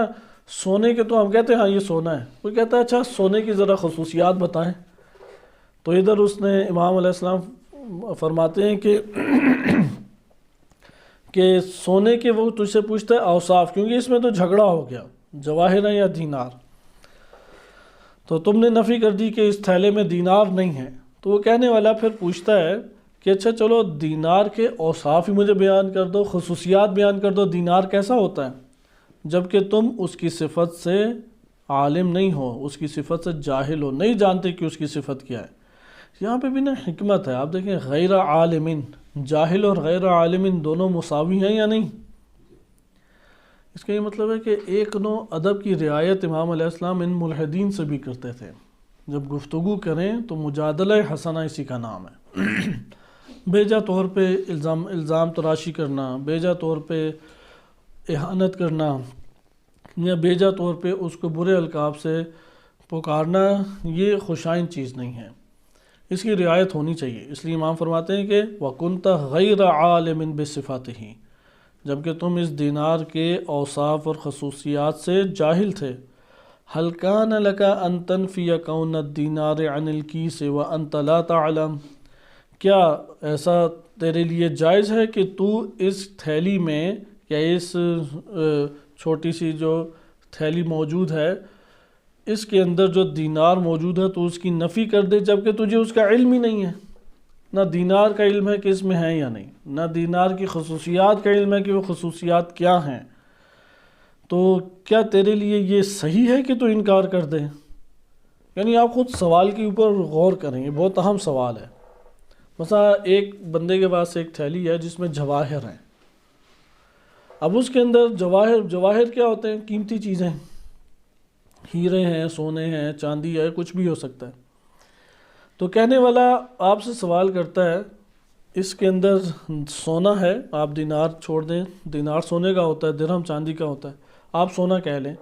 سونے کے، تو ہم کہتے ہیں ہاں یہ سونا ہے، کوئی کہتا ہے اچھا سونے کی ذرا خصوصیات بتائیں، تو ادھر اس نے امام علیہ السلام فرماتے ہیں کہ سونے کے وہ تجھ سے پوچھتا ہے اوصاف، کیونکہ اس میں تو جھگڑا ہو گیا، جواہر ہے یا دینار، تو تم نے نفی کر دی کہ اس تھیلے میں دینار نہیں ہے۔ تو وہ کہنے والا پھر پوچھتا ہے کہ اچھا چلو دینار کے اوصاف ہی مجھے بیان کر دو، خصوصیات بیان کر دو، دینار کیسا ہوتا ہے، جبکہ تم اس کی صفت سے عالم نہیں ہو، اس کی صفت سے جاہل ہو، نہیں جانتے کہ اس کی صفت کیا ہے۔ یہاں پہ بھی نا حکمت ہے، آپ دیکھیں غیر عالمین، جاہل اور غیر عالمین دونوں مساوی ہیں یا نہیں؟ اس کا یہ مطلب ہے کہ ایک نوع ادب کی رعایت امام علیہ السلام ان ملحدین سے بھی کرتے تھے، جب گفتگو کریں تو مجادلہ حسنہ اسی کا نام ہے، بیجا طور پہ الزام تراشی کرنا، بیجا طور پہ اہانت کرنا، یا بیجا طور پہ اس کو برے القاب سے پکارنا، یہ خوشائن چیز نہیں ہے، اس کی رعایت ہونی چاہیے۔ اس لیے امام فرماتے ہیں کہ وَكُنْتَ غَيْرَ عَالِمٍ بِصِفَاتِهِ، جبکہ تم اس دینار کے اوصاف اور خصوصیات سے جاہل تھے۔ هَلْ كَانَ لَكَ أَن تَنْفِيَ كَوْنَ الدِّينَارِ عَنِ الْكِيسِ وَأَنْتَ لَا تَعْلَمُ، کیا ایسا تیرے لیے جائز ہے کہ تو اس تھیلی میں یا اس چھوٹی سی جو تھیلی موجود ہے اس کے اندر جو دینار موجود ہے تو اس کی نفی کر دے، جبکہ تجھے اس کا علم ہی نہیں ہے، نہ دینار کا علم ہے کہ اس میں ہے یا نہیں، نہ دینار کی خصوصیات کا علم ہے کہ وہ خصوصیات کیا ہیں، تو کیا تیرے لیے یہ صحیح ہے کہ تو انکار کر دیں؟ یعنی آپ خود سوال کے اوپر غور کریں، یہ بہت اہم سوال ہے۔ مثلا ایک بندے کے پاس ایک تھیلی ہے جس میں جواہر ہیں، اب اس کے اندر جواہر کیا ہوتے ہیں؟ قیمتی چیزیں، ہیرے ہیں، سونے ہیں، چاندی ہے، کچھ بھی ہو سکتا ہے۔ تو کہنے والا آپ سے سوال کرتا ہے اس کے اندر سونا ہے، آپ دینار چھوڑ دیں، دینار سونے کا ہوتا ہے، درہم چاندی کا ہوتا ہے، آپ سونا کہہ لیں،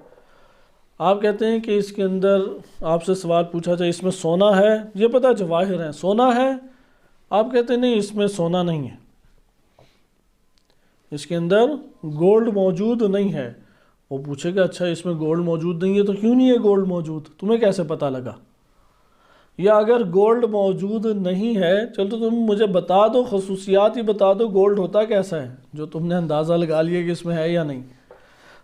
آپ کہتے ہیں کہ اس کے اندر آپ سے سوال پوچھا جائے اس میں سونا ہے، یہ پتہ جواہر ہیں، سونا ہے، آپ کہتے ہیں نہیں اس میں سونا نہیں ہے، اس کے اندر گولڈ موجود نہیں ہے۔ وہ پوچھے گا اچھا اس میں گولڈ موجود نہیں ہے تو کیوں نہیں ہے گولڈ موجود، تمہیں کیسے پتہ لگا؟ یا اگر گولڈ موجود نہیں ہے چلو تو تم مجھے بتا دو، خصوصیات ہی بتا دو، گولڈ ہوتا کیسا ہے جو تم نے اندازہ لگا لیا کہ اس میں ہے یا نہیں۔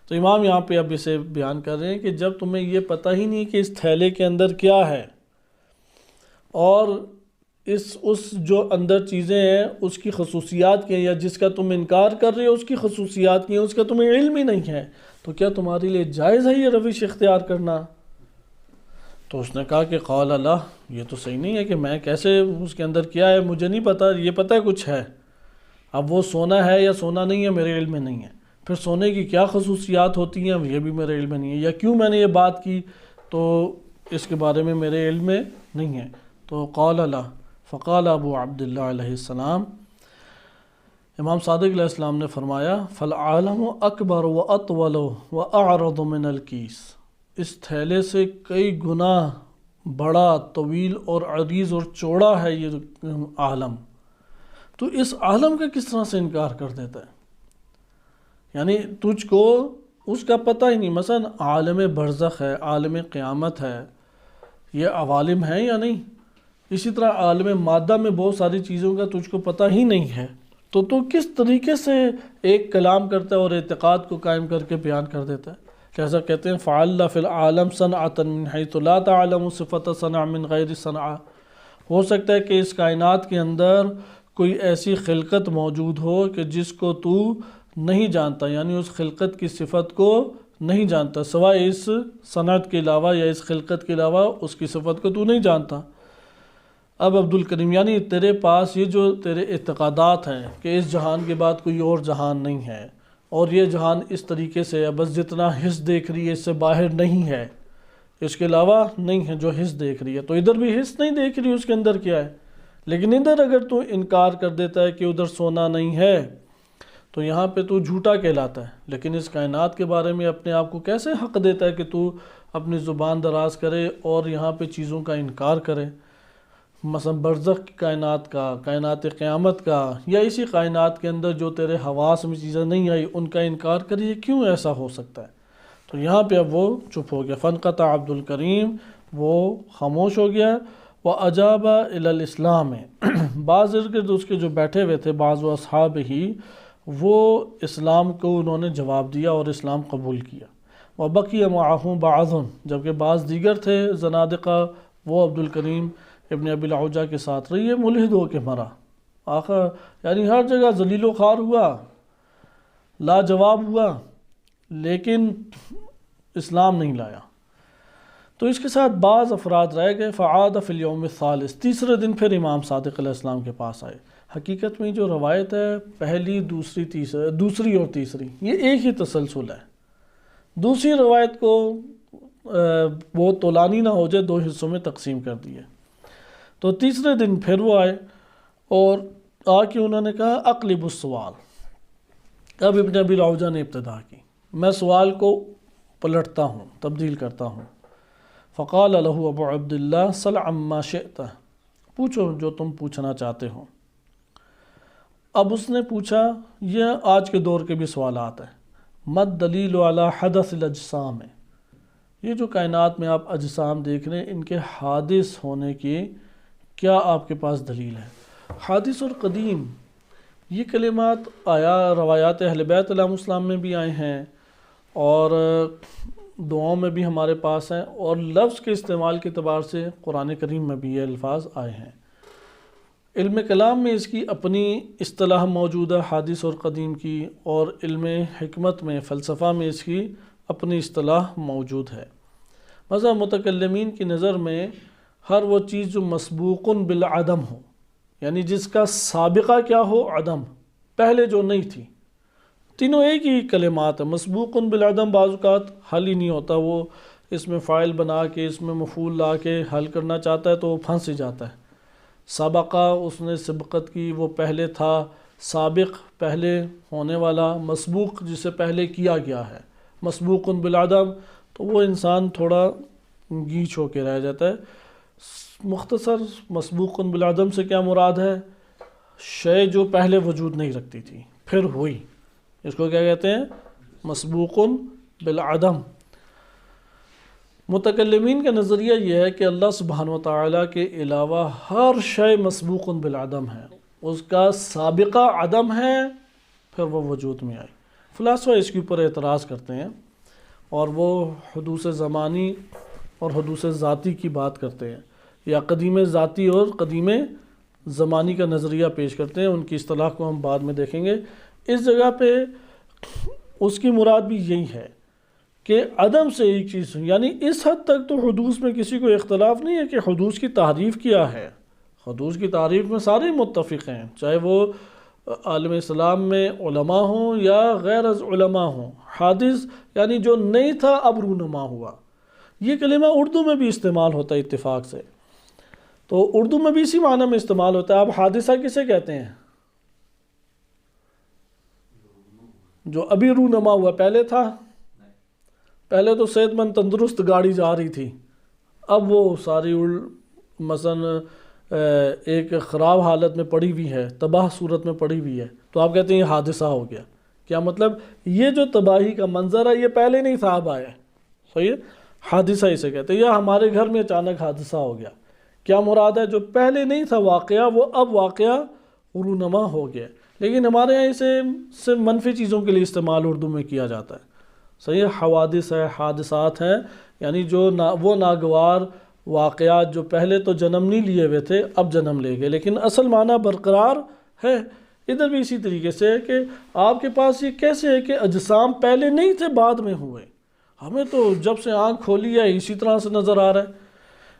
تو امام یہاں پہ اب اسے بیان کر رہے ہیں کہ جب تمہیں یہ پتہ ہی نہیں کہ اس تھیلے کے اندر کیا ہے، اور اس جو اندر چیزیں ہیں اس کی خصوصیات کی ہیں، یا جس کا تم انکار کر رہے ہو اس کی خصوصیات کی ہیں، اس کا تمہیں علم ہی نہیں ہے، تو کیا تمہارے لیے جائز ہے یہ روش اختیار کرنا؟ تو اس نے کہا کہ قال اللہ، یہ تو صحیح نہیں ہے کہ میں کیسے، اس کے اندر کیا ہے مجھے نہیں پتہ، یہ پتہ ہے کچھ ہے، اب وہ سونا ہے یا سونا نہیں ہے میرے علم میں نہیں ہے، پھر سونے کی کیا خصوصیات ہوتی ہیں یہ بھی میرے علم میں نہیں ہے، یا کیوں میں نے یہ بات کی تو اس کے بارے میں میرے علم میں نہیں ہے۔ تو قال اللہ، فقال ابو عبداللہ علیہ السلام، امام صادق علیہ السلام نے فرمایا، فالعالم اکبر و اطول و اعرض من الکیس، اس تھیلے سے کئی گنا بڑا، طویل اور عریض اور چوڑا ہے یہ عالم، تو اس عالم کا کس طرح سے انکار کر دیتا ہے؟ یعنی تجھ کو اس کا پتہ ہی نہیں، مثلا عالم برزخ ہے، عالم قیامت ہے، یہ عوالم ہیں یا نہیں؟ اسی طرح عالم مادہ میں بہت ساری چیزوں کا تجھ کو پتہ ہی نہیں ہے، تو کس طریقے سے ایک کلام کرتا ہے اور اعتقاد کو قائم کر کے بیان کر دیتا ہے؟ جیسا کہتے ہیں فعل فی العالم صنعۃ من حیث لا تعلم صفۃ صنع من غیر صنع، ہو سکتا ہے کہ اس کائنات کے اندر کوئی ایسی خلقت موجود ہو کہ جس کو تو نہیں جانتا، یعنی اس خلقت کی صفت کو نہیں جانتا، سوائے اس صنعت کے علاوہ یا اس خلقت کے علاوہ اس کی صفت کو تو نہیں جانتا۔ اب عبد الکریم، یعنی تیرے پاس یہ جو تیرے اعتقادات ہیں کہ اس جہان کے بعد کوئی اور جہان نہیں ہے، اور یہ جہان اس طریقے سے ہے، بس جتنا حص دیکھ رہی ہے اس سے باہر نہیں ہے، اس کے علاوہ نہیں ہے جو حص دیکھ رہی ہے، تو ادھر بھی حص نہیں دیکھ رہی اس کے اندر کیا ہے، لیکن ادھر اگر تو انکار کر دیتا ہے کہ ادھر سونا نہیں ہے تو یہاں پہ تو جھوٹا کہلاتا ہے، لیکن اس کائنات کے بارے میں اپنے آپ کو کیسے حق دیتا ہے کہ تو اپنی زبان دراز کرے اور یہاں پہ چیزوں کا انکار کرے؟ مثلا برزخ کی کائنات کا، کائنات قیامت کا، یا اسی کائنات کے اندر جو تیرے حواس میں چیزیں نہیں آئی ان کا انکار کریے، کیوں ایسا ہو سکتا ہے؟ تو یہاں پہ اب وہ چپ ہو گیا، فانقطع عبد الکریم، وہ خاموش ہو گیا، وَأَجَابَ إِلَى الْإِسْلَامِ، بعض ارد اس کے جو بیٹھے ہوئے تھے بعض اصحاب ہی، وہ اسلام کو انہوں نے جواب دیا اور اسلام قبول کیا، وَبَقِيَ مَعَهُ بَعْضٌ، جبکہ بعض دیگر تھے زنادقہ، وہ عبد الکریم ابن ابی العوجہ کے ساتھ رہی، ملحد ہو کے مرا، آخر یعنی ہر جگہ ذلیل و خوار ہوا، لاجواب ہوا، لیکن اسلام نہیں لایا۔ تو اس کے ساتھ بعض افراد رہ گئے، فعاد فی الیوم الثالث، تیسرے دن پھر امام صادق علیہ السلام کے پاس آئے۔ حقیقت میں جو روایت ہے پہلی، دوسری اور تیسری، یہ ایک ہی تسلسل ہے، دوسری روایت کو وہ طولانی نہ ہو جائے، دو حصوں میں تقسیم کر دیے۔ تو تیسرے دن پھر وہ آئے اور آ کے انہوں نے کہا اقلب السوال، اب ابن ابی العوجہ نے ابتدا کی، میں سوال کو پلٹتا ہوں، تبدیل کرتا ہوں۔ فقال له ابو عبداللہ سل عما شئت، پوچھو جو تم پوچھنا چاہتے ہو۔ اب اس نے پوچھا، یہ آج کے دور کے بھی سوالات ہیں، مد دلیل علی حدث الاجسام، یہ جو کائنات میں آپ اجسام دیکھ رہے ہیں ان کے حادث ہونے کی کیا آپ کے پاس دلیل ہے؟ حادث اور قدیم یہ کلمات آیا روایات اہل بیت علیہ السلام میں بھی آئے ہیں اور دعاؤں میں بھی ہمارے پاس ہیں، اور لفظ کے استعمال کے اعتبار سے قرآن کریم میں بھی یہ الفاظ آئے ہیں۔ علم کلام میں اس کی اپنی اصطلاح موجود ہے حادث اور قدیم کی، اور علم حکمت میں، فلسفہ میں اس کی اپنی اصطلاح موجود ہے۔ مثلا متکلمین کی نظر میں ہر وہ چیز جو مسبوق بالعدم ہو، یعنی جس کا سابقہ کیا ہو، عدم، پہلے جو نہیں تھی، تینوں ایک ہی کلمات ہیں۔ مسبوق بالعدم بعض اوقات حل ہی نہیں ہوتا، وہ اس میں فاعل بنا کے اس میں مفعول لا کے حل کرنا چاہتا ہے تو وہ پھنس ہی جاتا ہے۔ سابقہ، اس نے سبقت کی، وہ پہلے تھا، سابق پہلے ہونے والا، مسبوق جسے پہلے کیا گیا ہے، مسبوق بالعدم، تو وہ انسان تھوڑا گیچ ہو کے رہ جاتا ہے۔ مختصر مسبوق بالعدم سے کیا مراد ہے؟ شے جو پہلے وجود نہیں رکھتی تھی پھر ہوئی، اس کو کیا کہتے ہیں؟ مسبوق بالعدم۔ متکلمین کا نظریہ یہ ہے کہ اللہ سبحانہ و تعالیٰ کے علاوہ ہر شے مسبوق بالعدم ہے، اس کا سابقہ عدم ہے، پھر وہ وجود میں آئی۔ فلاسفہ اس کے اوپر اعتراض کرتے ہیں اور وہ حدوث زمانی اور حدوث ذاتی کی بات کرتے ہیں، یا قدیم ذاتی اور قدیم زمانی کا نظریہ پیش کرتے ہیں، ان کی اصطلاح کو ہم بعد میں دیکھیں گے۔ اس جگہ پہ اس کی مراد بھی یہی ہے کہ عدم سے ایک چیز، یعنی اس حد تک تو حدوث میں کسی کو اختلاف نہیں ہے کہ حدوث کی تعریف کیا ہے۔ حدوث کی تعریف میں سارے متفق ہیں، چاہے وہ عالم اسلام میں علماء ہوں یا غیر از علماء ہوں۔ حادث یعنی جو نہیں تھا اب رونما ہوا، یہ کلمہ اردو میں بھی استعمال ہوتا ہے اتفاق سے، تو اردو میں بھی اسی معنی میں استعمال ہوتا ہے۔ اب حادثہ کسے کہتے ہیں؟ جو ابھی رونما ہوا، پہلے تھا؟ پہلے تو صحت مند تندرست گاڑی جا رہی تھی، اب وہ ساری مثلا ایک خراب حالت میں پڑی ہوئی ہے، تباہ صورت میں پڑی ہوئی ہے، تو آپ کہتے ہیں یہ حادثہ ہو گیا۔ کیا مطلب؟ یہ جو تباہی کا منظر ہے یہ پہلے نہیں تھا، اب آیا۔ صحیح ہے، حادثہ اسے کہتے ہیں۔ یا ہمارے گھر میں اچانک حادثہ ہو گیا، کیا مراد ہے؟ جو پہلے نہیں تھا واقعہ وہ اب واقعہ رونما ہو گیا۔ لیکن ہمارے یہاں اسے صرف منفی چیزوں کے لیے استعمال اردو میں کیا جاتا ہے۔ صحیح ہے، حوادث ہے، حادثات ہیں، یعنی جو وہ ناگوار واقعات جو پہلے تو جنم نہیں لیے ہوئے تھے اب جنم لے گئے، لیکن اصل معنی برقرار ہے۔ ادھر بھی اسی طریقے سے ہے کہ آپ کے پاس یہ کیسے ہے کہ اجسام پہلے نہیں تھے بعد میں ہوئے؟ ہمیں تو جب سے آنکھ کھولی ہے اسی طرح سے نظر آ رہا ہے،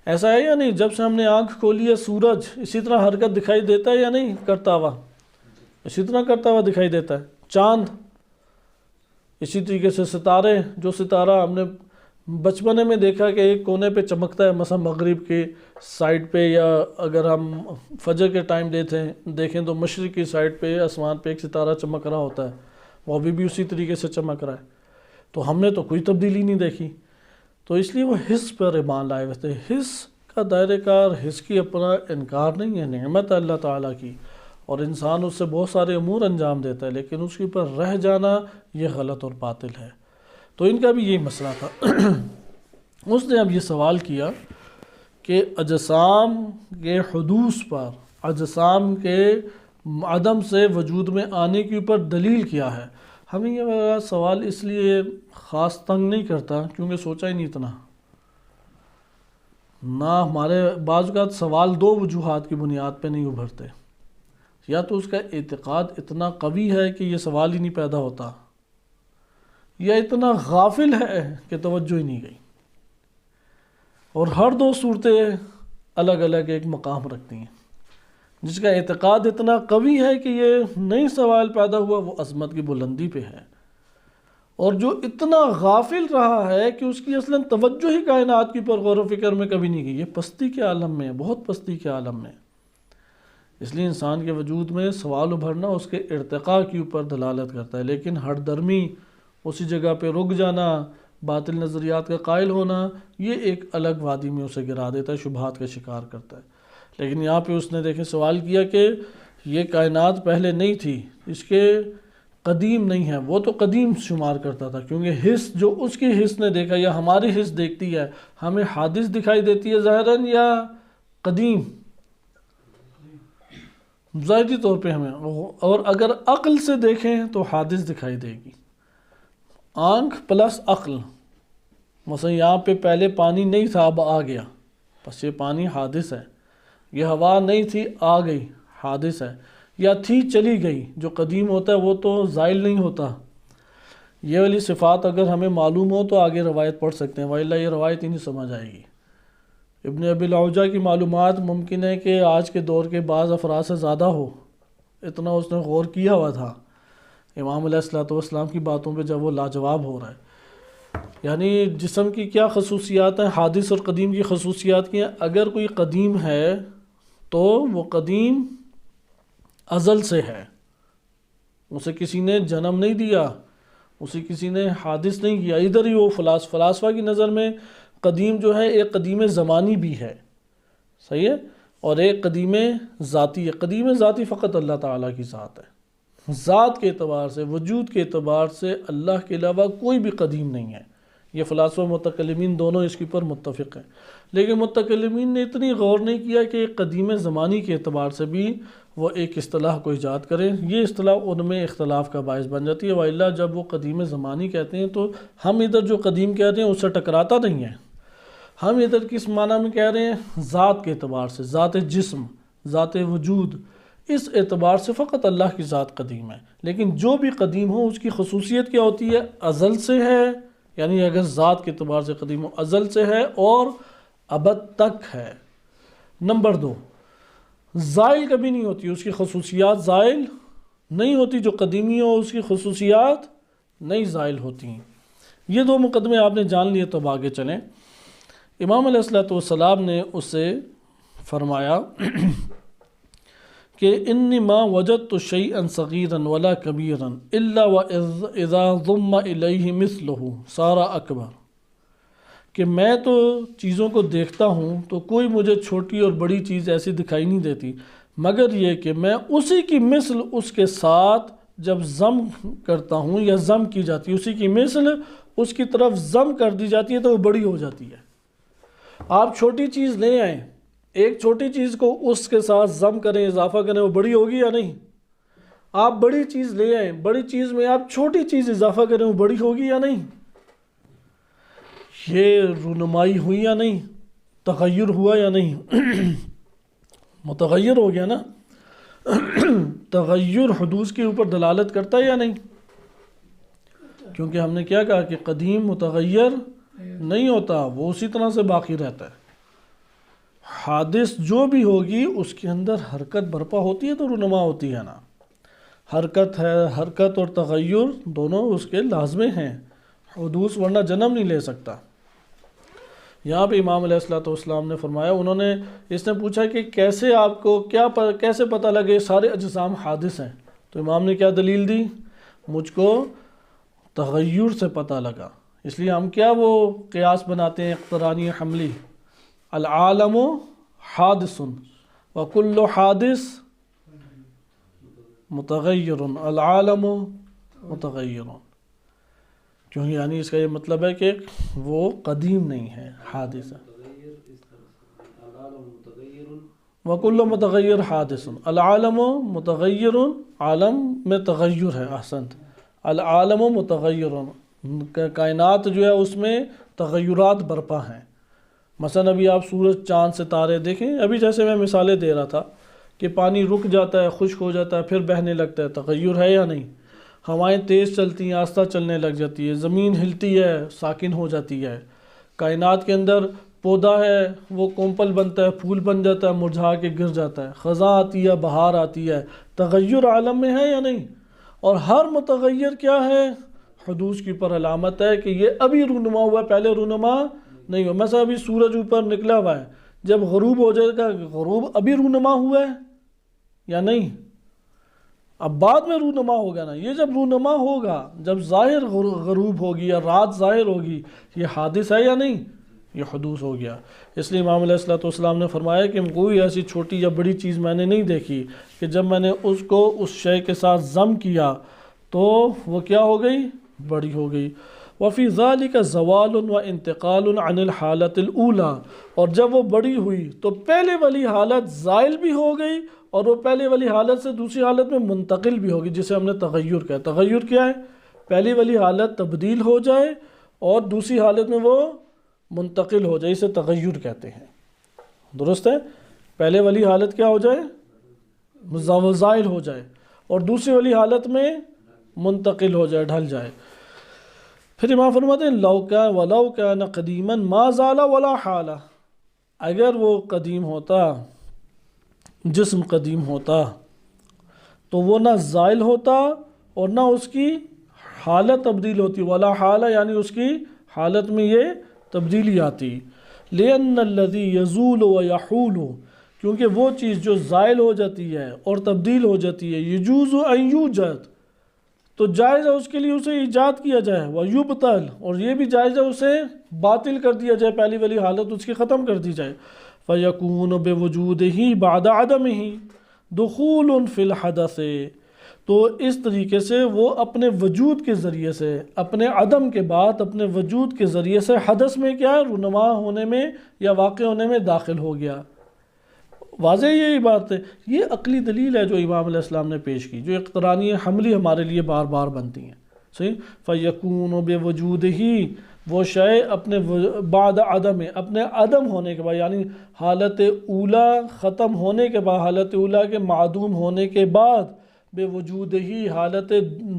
ایسا ہے یا نہیں؟ جب سے ہم نے آنکھ کھولی ہے سورج اسی طرح حرکت دکھائی دیتا ہے یا نہیں کرتا ہوا؟ اسی طرح کرتا ہوا دکھائی دیتا ہے۔ چاند اسی طریقے سے، ستارے، جو ستارہ ہم نے بچپنے میں دیکھا کہ ایک کونے پہ چمکتا ہے، مثلا مغرب کی سائڈ پہ، یا اگر ہم فجر کے ٹائم دیکھیں تو مشرق کی سائڈ پہ آسمان پہ ایک ستارہ چمک رہا ہوتا ہے، وہ بھی اسی طریقے سے چمک رہا ہے۔ تو ہم نے تو کوئی تبدیلی نہیں دیکھی، تو اس لیے وہ حس پر ایمان لائے ہوئے تھے۔ حس کا دائرہ کار، حس کی اپنا انکار نہیں ہے، نعمت ہے اللہ تعالیٰ کی، اور انسان اس سے بہت سارے امور انجام دیتا ہے، لیکن اس کے اوپر رہ جانا یہ غلط اور باطل ہے۔ تو ان کا بھی یہی مسئلہ تھا۔ اس نے اب یہ سوال کیا کہ اجسام کے حدوث پر، اجسام کے عدم سے وجود میں آنے کے اوپر دلیل کیا ہے؟ ہمیں یہ سوال اس لیے خاص تنگ نہیں کرتا کیونکہ سوچا ہی نہیں اتنا، نہ ہمارے بعض اوقات سوال دو وجوہات کی بنیاد پہ نہیں ابھرتے، یا تو اس کا اعتقاد اتنا قوی ہے کہ یہ سوال ہی نہیں پیدا ہوتا، یا اتنا غافل ہے کہ توجہ ہی نہیں گئی۔ اور ہر دو صورتیں الگ الگ ایک مقام رکھتی ہیں۔ جس کا اعتقاد اتنا قوی ہے کہ یہ نئی سوال پیدا ہوا وہ عظمت کی بلندی پہ ہے، اور جو اتنا غافل رہا ہے کہ اس کی اصلاً توجہ ہی کائنات کی پر غور و فکر میں کبھی نہیں گئی، یہ پستی کے عالم میں ہے، بہت پستی کے عالم میں۔ اس لیے انسان کے وجود میں سوال ابھرنا اس کے ارتقاء کے اوپر دلالت کرتا ہے، لیکن ہر درمی اسی جگہ پہ رک جانا، باطل نظریات کا قائل ہونا، یہ ایک الگ وادی میں اسے گرا دیتا ہے، شبہات کا شکار کرتا ہے۔ لیکن یہاں پہ اس نے دیکھیں سوال کیا کہ یہ کائنات پہلے نہیں تھی، اس کے قدیم نہیں ہے، وہ تو قدیم شمار کرتا تھا، کیونکہ حس جو اس کی حس نے دیکھا یا ہماری حس دیکھتی ہے، ہمیں حادث دکھائی دیتی ہے ظاہراً یا قدیم؟ ظاہری طور پہ ہمیں، اور اگر عقل سے دیکھیں تو حادث دکھائی دے گی۔ آنکھ پلس عقل، مثلا یہاں پہ پہلے پانی نہیں تھا اب آ گیا، بس یہ پانی حادث ہے۔ یہ ہوا نہیں تھی آ گئی، حادث ہے۔ یا تھی چلی گئی، جو قدیم ہوتا ہے وہ تو زائل نہیں ہوتا۔ یہ والی صفات اگر ہمیں معلوم ہو تو آگے روایت پڑھ سکتے ہیں، وإلا یہ روایت ہی نہیں سمجھ آئے گی۔ ابن ابی العوجہ کی معلومات ممکن ہے کہ آج کے دور کے بعض افراد سے زیادہ ہو، اتنا اس نے غور کیا ہوا تھا امام علیہ السلام کی باتوں پہ جب وہ لاجواب ہو رہا ہے۔ یعنی جسم کی کیا خصوصیات ہیں، حادث اور قدیم کی خصوصیات کی ہیں۔ اگر کوئی قدیم ہے تو وہ قدیم ازل سے ہے، اسے کسی نے جنم نہیں دیا، اسے کسی نے حادث نہیں کیا۔ ادھر ہی وہ فلاسفہ کی نظر میں قدیم جو ہے ایک قدیم زمانی بھی ہے، صحیح ہے، اور ایک قدیم ذاتی ہے۔ قدیم ذاتی فقط اللہ تعالیٰ کی ذات ہے، ذات کے اعتبار سے، وجود کے اعتبار سے اللہ کے علاوہ کوئی بھی قدیم نہیں ہے۔ یہ فلاسفہ متکلمین دونوں اس کے اوپر متفق ہیں، لیکن متکلمین نے اتنی غور نہیں کیا کہ ایک قدیم زمانی کے اعتبار سے بھی وہ ایک اصطلاح کو ایجاد کریں۔ یہ اصطلاح ان میں اختلاف کا باعث بن جاتی ہے، وإلا جب وہ قدیم زمانی کہتے ہیں تو ہم ادھر جو قدیم کہتے ہیں اس سے ٹکراتا نہیں ہے۔ ہم ادھر کس معنی میں کہہ رہے ہیں؟ ذات کے اعتبار سے، ذات جسم، ذات وجود، اس اعتبار سے فقط اللہ کی ذات قدیم ہے، لیکن جو بھی قدیم ہو اس کی خصوصیت کیا ہوتی ہے؟ ازل سے ہے، یعنی اگر ذات کے اعتبار سے قدیم ہو ازل سے ہے اور ابد تک ہے۔ نمبر 2، زائل کبھی نہیں ہوتی، اس کی خصوصیات زائل نہیں ہوتی، جو قدیمی ہو اس کی خصوصیات نہیں زائل ہوتی ہیں۔ یہ 2 مقدمے آپ نے جان لیے تو اب آگے چلیں۔ امام علیہ الصلوۃ والسلام نے اسے فرمایا کہ انی ما وجدت شیئا صغیرا ولا کبیرا الا واذا ضم الیہ مثلہ صار اکبر، کہ میں تو چیزوں کو دیکھتا ہوں تو کوئی مجھے چھوٹی اور بڑی چیز ایسی دکھائی نہیں دیتی، مگر یہ کہ میں اسی کی مثل اس کے ساتھ جب ضم کرتا ہوں یا ضم کی جاتی ہے، اسی کی مثل اس کی طرف ضم کر دی جاتی ہے تو وہ بڑی ہو جاتی ہے۔ آپ چھوٹی چیز لے آئیں، ایک چھوٹی چیز کو اس کے ساتھ ضم کریں، اضافہ کریں، وہ بڑی ہوگی یا نہیں؟ آپ بڑی چیز لے آئیں، بڑی چیز میں آپ چھوٹی چیز اضافہ کریں، وہ بڑی ہوگی یا نہیں؟ یہ رونمائی ہوئی یا نہیں؟ تغیر ہوا یا نہیں؟ متغیر ہو گیا نا۔ تغیر حدوث کے اوپر دلالت کرتا ہے یا نہیں؟ کیونکہ ہم نے کیا کہا کہ قدیم متغیر نہیں ہوتا، وہ اسی طرح سے باقی رہتا ہے۔ حادث جو بھی ہوگی اس کے اندر حرکت برپا ہوتی ہے تو رونما ہوتی ہے نا۔ حرکت ہے، حرکت اور تغیر دونوں اس کے لازمے ہیں، حدوث ورنہ جنم نہیں لے سکتا۔ یہاں پہ امام علیہ الصلوۃ والسلام نے فرمایا، اس نے پوچھا کہ کیسے آپ کو کیسے پتہ لگے سارے اجسام حادث ہیں؟ تو امام نے کیا دلیل دی؟ مجھ کو تغیر سے پتہ لگا، اس لیے ہم کیا وہ قیاس بناتے ہیں اقترانی حملی، العالم حادث وکل حادث متغیر، العالم متغیر، کیوں یعنی اس کا یہ مطلب ہے کہ وہ قدیم نہیں ہے، حادث ہے۔ وکل متغیر حادث، العالم متغیر، عالم میں تغیر ہے، احسنت، العالم متغیر، کائنات جو ہے اس میں تغیرات برپا ہیں۔ مثلا ابھی آپ سورج، چاند، ستارے دیکھیں، ابھی جیسے میں مثالیں دے رہا تھا کہ پانی رک جاتا ہے، خشک ہو جاتا ہے، پھر بہنے لگتا ہے، تغیر ہے یا نہیں؟ ہوائیں تیز چلتی ہیں، آہستہ چلنے لگ جاتی ہے، زمین ہلتی ہے، ساکن ہو جاتی ہے، کائنات کے اندر پودا ہے وہ کومپل بنتا ہے، پھول بن جاتا ہے، مرجھا کے گر جاتا ہے، خزاں آتی ہے، بہار آتی ہے، تغیر عالم میں ہے یا نہیں؟ اور ہر متغیر کیا ہے؟ حدوث کی اوپر علامت ہے کہ یہ ابھی رونما ہوا ہے، پہلے رونما نہیں ہوا۔ مثلا ابھی سورج اوپر نکلا ہوا ہے، جب غروب ہو جائے گا، غروب ابھی رونما ہوا ہے یا نہیں؟ اب بعد میں رونما ہوگا نا۔ یہ جب رونما ہوگا، جب ظاہر غروب ہوگی یا رات ظاہر ہوگی، یہ حادث ہے یا نہیں؟ یہ حدوث ہو گیا۔ اس لیے امام علیہ الصلوۃ والسلام نے فرمایا کہ کوئی ایسی چھوٹی یا بڑی چیز میں نے نہیں دیکھی کہ جب میں نے اس کو اس شے کے ساتھ ضم کیا تو وہ کیا ہو گئی؟ بڑی ہو گئی۔ وفی ذالک زوال و انتقال عن الحالت الاولی، اور جب وہ بڑی ہوئی تو پہلے والی حالت زائل بھی ہو گئی اور وہ پہلے والی حالت سے دوسری حالت میں منتقل بھی ہوگی، جسے ہم نے تغیر کہا۔ تغیر کیا ہے؟ پہلی والی حالت تبدیل ہو جائے اور دوسری حالت میں وہ منتقل ہو جائے، اسے تغیر کہتے ہیں۔ درست ہے؟ پہلے والی حالت کیا ہو جائے؟ زائل ہو جائے، اور دوسری والی حالت میں منتقل ہو جائے، ڈھل جائے۔ پھر امام فرماتے ہیں وَلَوْ كَانَ قَدِيمًا مَا زَالَ وَلَا حَالَ، اگر وہ قدیم ہوتا، جسم قدیم ہوتا تو وہ نہ زائل ہوتا اور نہ اس کی حالت تبدیل ہوتی، ولا حال یعنی اس کی حالت میں یہ تبدیلی آتی۔ لِأَنَّ الَّذِي يَزُولُ وَيَحُولُ، کیونکہ وہ چیز جو زائل ہو جاتی ہے اور تبدیل ہو جاتی ہے، يَجُوزُ أَن يُوجَد، تو جائز ہے اس کے لیے اسے ایجاد کیا جائے، وَيُبْطَلْ، اور یہ بھی جائز ہے اسے باطل کر دیا جائے، پہلی والی حالت اس کی ختم کر دی جائے۔ فَيَكُونُ بِوُجُودِهِ بَعْدَ عَدَمِهِ دُخُولٌ فِي الْحَدَثِ، تو اس طریقے سے وہ اپنے وجود کے ذریعے سے، اپنے عدم کے بعد اپنے وجود کے ذریعے سے حدث میں کیا رونما ہونے میں یا واقع ہونے میں داخل ہو گیا۔ واضح یہی بات ہے، یہ عقلی دلیل ہے جو امام علیہ السلام نے پیش کی، جو اقترانی حملی ہمارے لیے بار بار بنتی ہیں۔ صحیح؟ فَيَكُونُ بِوُجُودِهِ وہ شے اپنے بعد عدم، اپنے عدم ہونے کے بعد، یعنی حالت اولا ختم ہونے کے بعد، حالت اولا کے معدوم ہونے کے بعد، بے وجود ہی حالت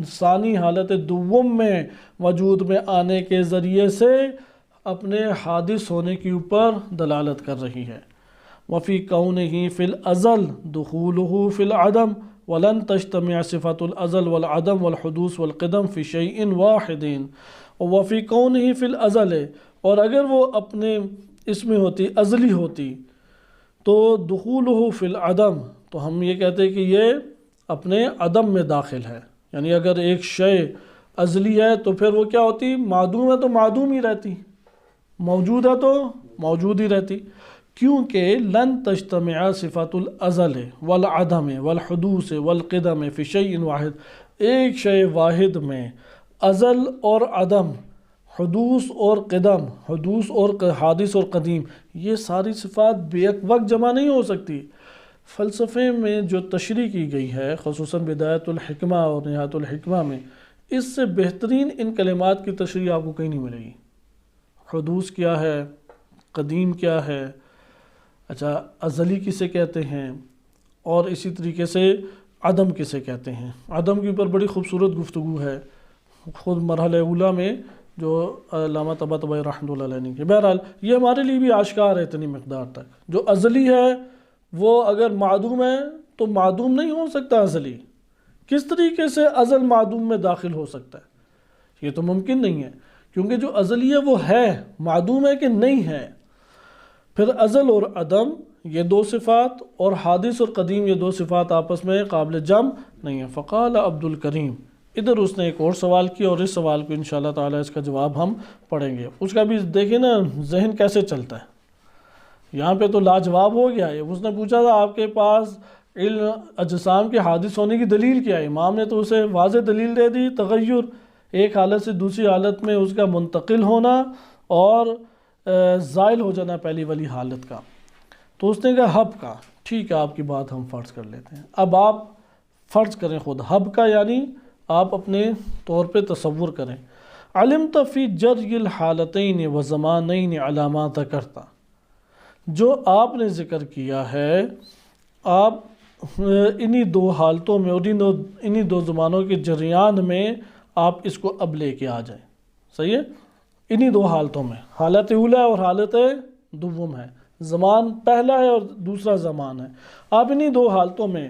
ثانی، حالت دوم میں وجود میں آنے کے ذریعے سے اپنے حادث ہونے کے اوپر دلالت کر رہی ہے۔ وفی کونہ فی الازل دخولہ فی العدم ولن تجتمع صفت الازل والعدم والحدوث والقدم فی شیء واحد، وفی کونہ فی الازل، اور اگر وہ اپنے اس میں ہوتی، ازلی ہوتی، تو دخولہ فی العدم، تو ہم یہ کہتے ہیں کہ یہ اپنے عدم میں داخل ہے، یعنی اگر ایک شے ازلی ہے تو پھر وہ کیا ہوتی، معدوم ہے تو معدوم ہی رہتی، موجود ہے تو موجود ہی رہتی، کیونکہ لن تجتمع صفات الازل والعدم والحدوث والقدم فی شیء واحد، ایک شے واحد میں ازل اور عدم، حدوث اور قدم، حدوث اور حادث اور قدیم، یہ ساری صفات بیک وقت جمع نہیں ہو سکتی۔ فلسفے میں جو تشریح کی گئی ہے، خصوصاً بدایت الحکمہ اور نہایت الحکمہ میں، اس سے بہترین ان کلمات کی تشریح آپ کو کہیں نہیں ملے گی۔ حدوث کیا ہے، قدیم کیا ہے، اچھا ازلی کسے کہتے ہیں، اور اسی طریقے سے عدم کسے کہتے ہیں۔ عدم کے اوپر بڑی خوبصورت گفتگو ہے خود مرحلہ اولا میں جو علامہ طباطبائی رحمۃ اللہ علیہ نے کی۔ بہرحال یہ ہمارے لیے بھی آشکار ہے اتنی مقدار تک، جو ازلی ہے وہ اگر معدوم ہے تو معدوم نہیں ہو سکتا ازلی، کس طریقے سے ازل معدوم میں داخل ہو سکتا ہے، یہ تو ممکن نہیں ہے، کیونکہ جو ازلی ہے وہ ہے، معدوم ہے کہ نہیں ہے۔ پھر ازل اور عدم یہ دو صفات، اور حادث اور قدیم یہ دو صفات آپس میں قابل جمع نہیں ہیں۔ فقال عبد الکریم، ادھر اس نے ایک اور سوال کیا، اور اس سوال کو انشاءاللہ تعالی اس کا جواب ہم پڑھیں گے۔ اس کا بھی دیکھیں نا ذہن کیسے چلتا ہے، یہاں پہ تو لاجواب ہو گیا ہے۔ اس نے پوچھا تھا آپ کے پاس علم اجسام کے حادث ہونے کی دلیل کیا ہے، امام نے تو اسے واضح دلیل دے دی، تغیر، ایک حالت سے دوسری حالت میں اس کا منتقل ہونا اور زائل ہو جانا پہلی والی حالت کا۔ تو اس نے کہا حب کا، ٹھیک ہے آپ کی بات ہم فرض کر لیتے ہیں، اب آپ فرض کریں خود حب کا، یعنی آپ اپنے طور پہ تصور کریں۔ علمت فی جری الحالتین و زمانین علامات کرتا، جو آپ نے ذکر کیا ہے، آپ انہی دو حالتوں میں اور انہی دو زمانوں کے جریان میں آپ اس کو اب لے کے آ جائیں، صحیح ہے، انہی دو حالتوں میں، حالت اولا اور حالت دوم ہے، زمان پہلا ہے اور دوسرا زمان ہے، آپ انہی دو حالتوں میں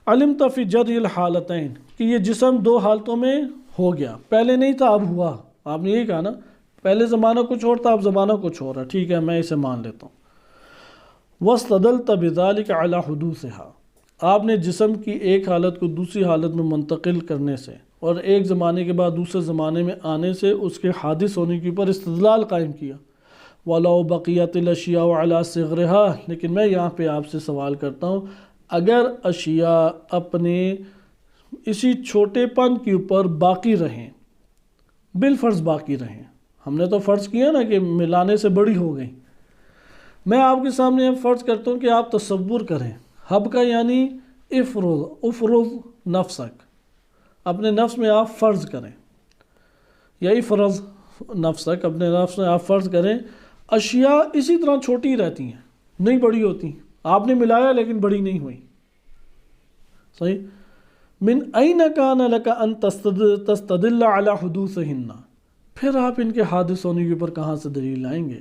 علمت فی جری الحالتین، کہ یہ جسم دو حالتوں میں ہو گیا، پہلے نہیں تھا اب ہوا، آپ نے یہی کہا نا، پہلے زمانہ کچھ اور تھا اب زمانہ کچھ اور ہے، ٹھیک ہے میں اسے مان لیتا ہوں۔ وَاسْتَدَلْتَ بِذَلِكَ عَلَى حُدُوثِهَا، آپ نے جسم کی ایک حالت کو دوسری حالت میں منتقل کرنے سے اور ایک زمانے کے بعد دوسرے زمانے میں آنے سے اس کے حادث ہونے کے اوپر استدلال قائم کیا۔ وَلَوْ بَقِيَتِ الْأَشْيَاءُ عَلَى صِغْرِهَا، لیکن میں یہاں پہ آپ سے سوال کرتا ہوں، اگر اشیاء اپنے اسی چھوٹے پن کے اوپر باقی رہیں، بالفرض باقی رہیں، ہم نے تو فرض کیا نا کہ ملانے سے بڑی ہو گئی، میں آپ کے سامنے فرض کرتا ہوں کہ آپ تصور کریں، حب کا یعنی افرض نفسک، اپنے نفس میں آپ فرض کریں، یا افرض نفسک، اپنے نفس میں آپ فرض کریں اشیاء اسی طرح چھوٹی رہتی ہیں، نہیں بڑی ہوتی، آپ نے ملایا لیکن بڑی نہیں ہوئی، صحیح۔ من این کان لک ان تستدل علی حدوثہن، پھر آپ ان کے حادث ہونے کے اوپر کہاں سے دلیل لائیں گے؟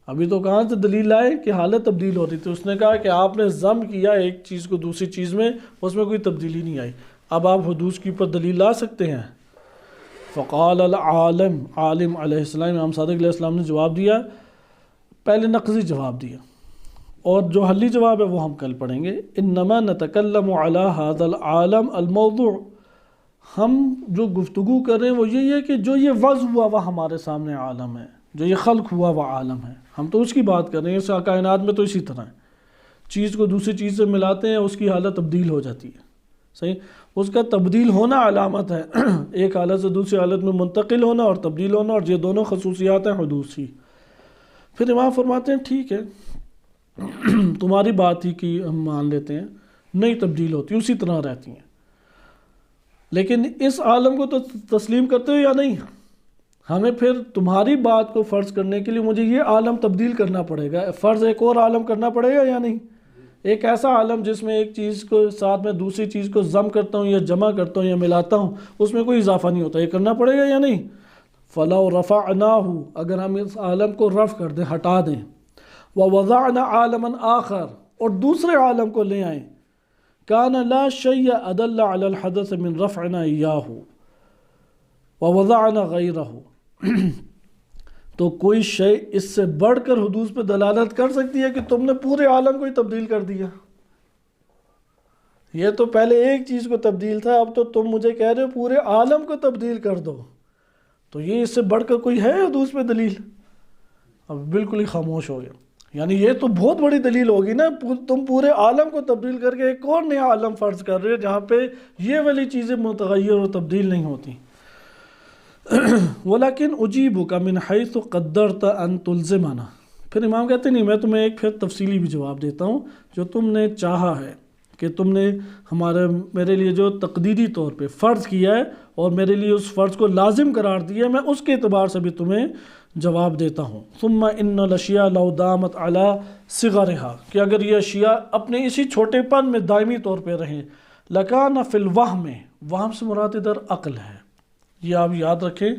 ابھی تو کہاں سے دلیل لائے کہ حالت تبدیل ہو رہی تھی، اس نے کہا کہ آپ نے ضم کیا ایک چیز کو دوسری چیز میں، اس میں کوئی تبدیلی نہیں آئی، اب آپ حدوث کے اوپر دلیل لا سکتے ہیں۔ فقال العالم، عالم علیہ السلام، امام صادق علیہ السلام نے جواب دیا، پہلے نقضی جواب دیا، اور جو حلی جواب ہے وہ ہم کل پڑھیں گے۔ انما نتکلم علی ھذا العالم الموضوع، ہم جو گفتگو کر رہے ہیں وہ یہی ہے کہ جو یہ وضع ہوا وہ ہمارے سامنے عالم ہے، جو یہ خلق ہوا وہ عالم ہے، ہم تو اس کی بات کر رہے ہیں۔ اس کائنات میں تو اسی طرح ہے، چیز کو دوسری چیز سے ملاتے ہیں، اس کی حالت تبدیل ہو جاتی ہے، صحیح، اس کا تبدیل ہونا علامت ہے، ایک حالت سے دوسری حالت میں منتقل ہونا اور تبدیل ہونا، اور یہ دونوں خصوصیات ہیں حدوث ہی۔ پھر امام فرماتے ہیں ٹھیک ہے تمہاری بات ہی کی ہم مان لیتے ہیں، نہیں تبدیل ہوتی، اسی طرح رہتی ہیں، لیکن اس عالم کو تو تسلیم کرتے ہو یا نہیں؟ ہمیں پھر تمہاری بات کو فرض کرنے کے لیے مجھے یہ عالم تبدیل کرنا پڑے گا، فرض ایک اور عالم کرنا پڑے گا یا نہیں؟ ایک ایسا عالم جس میں ایک چیز کو ساتھ میں دوسری چیز کو ضم کرتا ہوں یا جمع کرتا ہوں یا ملاتا ہوں، اس میں کوئی اضافہ نہیں ہوتا، یہ کرنا پڑے گا یا نہیں؟ فَلَوْ رَفَعْنَاهُ، اگر ہم اس عالم کو رفع کر دیں، ہٹا دیں، وَوَضَعْنَا عَالَمًا آخر، اور دوسرے عالم کو لے آئیں، كَانَ لَا شَيْءَ أَدَلَّ عَلَى الْحَدَثِ مِنْ رَفْعِنَا إِيَّاهُ وَوَضَعْنَا غَيْرَهُ، تو کوئی شے اس سے بڑھ کر حدوث پہ دلالت کر سکتی ہے کہ تم نے پورے عالم کو ہی تبدیل کر دیا؟ یہ تو پہلے ایک چیز کو تبدیل تھا، اب تو تم مجھے کہہ رہے ہو پورے عالم کو تبدیل کر دو، تو یہ اس سے بڑھ کر کوئی ہے حدوث پہ دلیل؟ اب بالکل ہی خاموش ہو گیا. یعنی یہ تو بہت بڑی دلیل ہوگی نا، تم پورے عالم کو تبدیل کر کے ایک اور نیا عالم فرض کر رہے ہو جہاں پہ یہ والی چیزیں متغیر اور تبدیل نہیں ہوتی. وَلَكِنْ أُجِيبُكَ مِنْ حَيْثُ قَدَّرْتَ أَن تُلْزِمَنَا، پھر امام کہتے نہیں، میں تمہیں ایک پھر تفصیلی بھی جواب دیتا ہوں. جو تم نے چاہا ہے کہ تم نے میرے لیے جو تقدیری طور پہ فرض کیا ہے اور میرے لیے اس فرض کو لازم قرار دیا ہے، میں اس کے اعتبار سے بھی تمہیں جواب دیتا ہوں. ثم ان الاشیاء لو دامت علی صغرها، کہ اگر یہ اشیاء اپنے اسی چھوٹے پن میں دائمی طور پہ رہیں، لکان فی الوہم، وہم سے مراد ادھر عقل ہے. یہ آپ یاد رکھیں،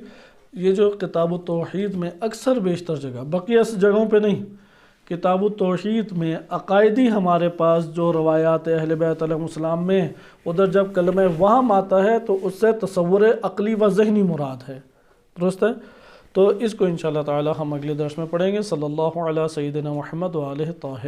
یہ جو کتاب التوحید میں اکثر بیشتر جگہ، بقیہ جگہوں پہ نہیں، کتاب التوحید میں عقائدی ہمارے پاس جو روایات اہل بیت علیہ السلام میں، ادھر جب کلمہ وہم آتا ہے تو اس سے تصور عقلی و ذہنی مراد ہے. درست ہے؟ تو اس کو انشاءاللہ تعالی ہم اگلے درس میں پڑھیں گے. صلی اللہ علیہ سیدنا محمد و آلہ طاہرین.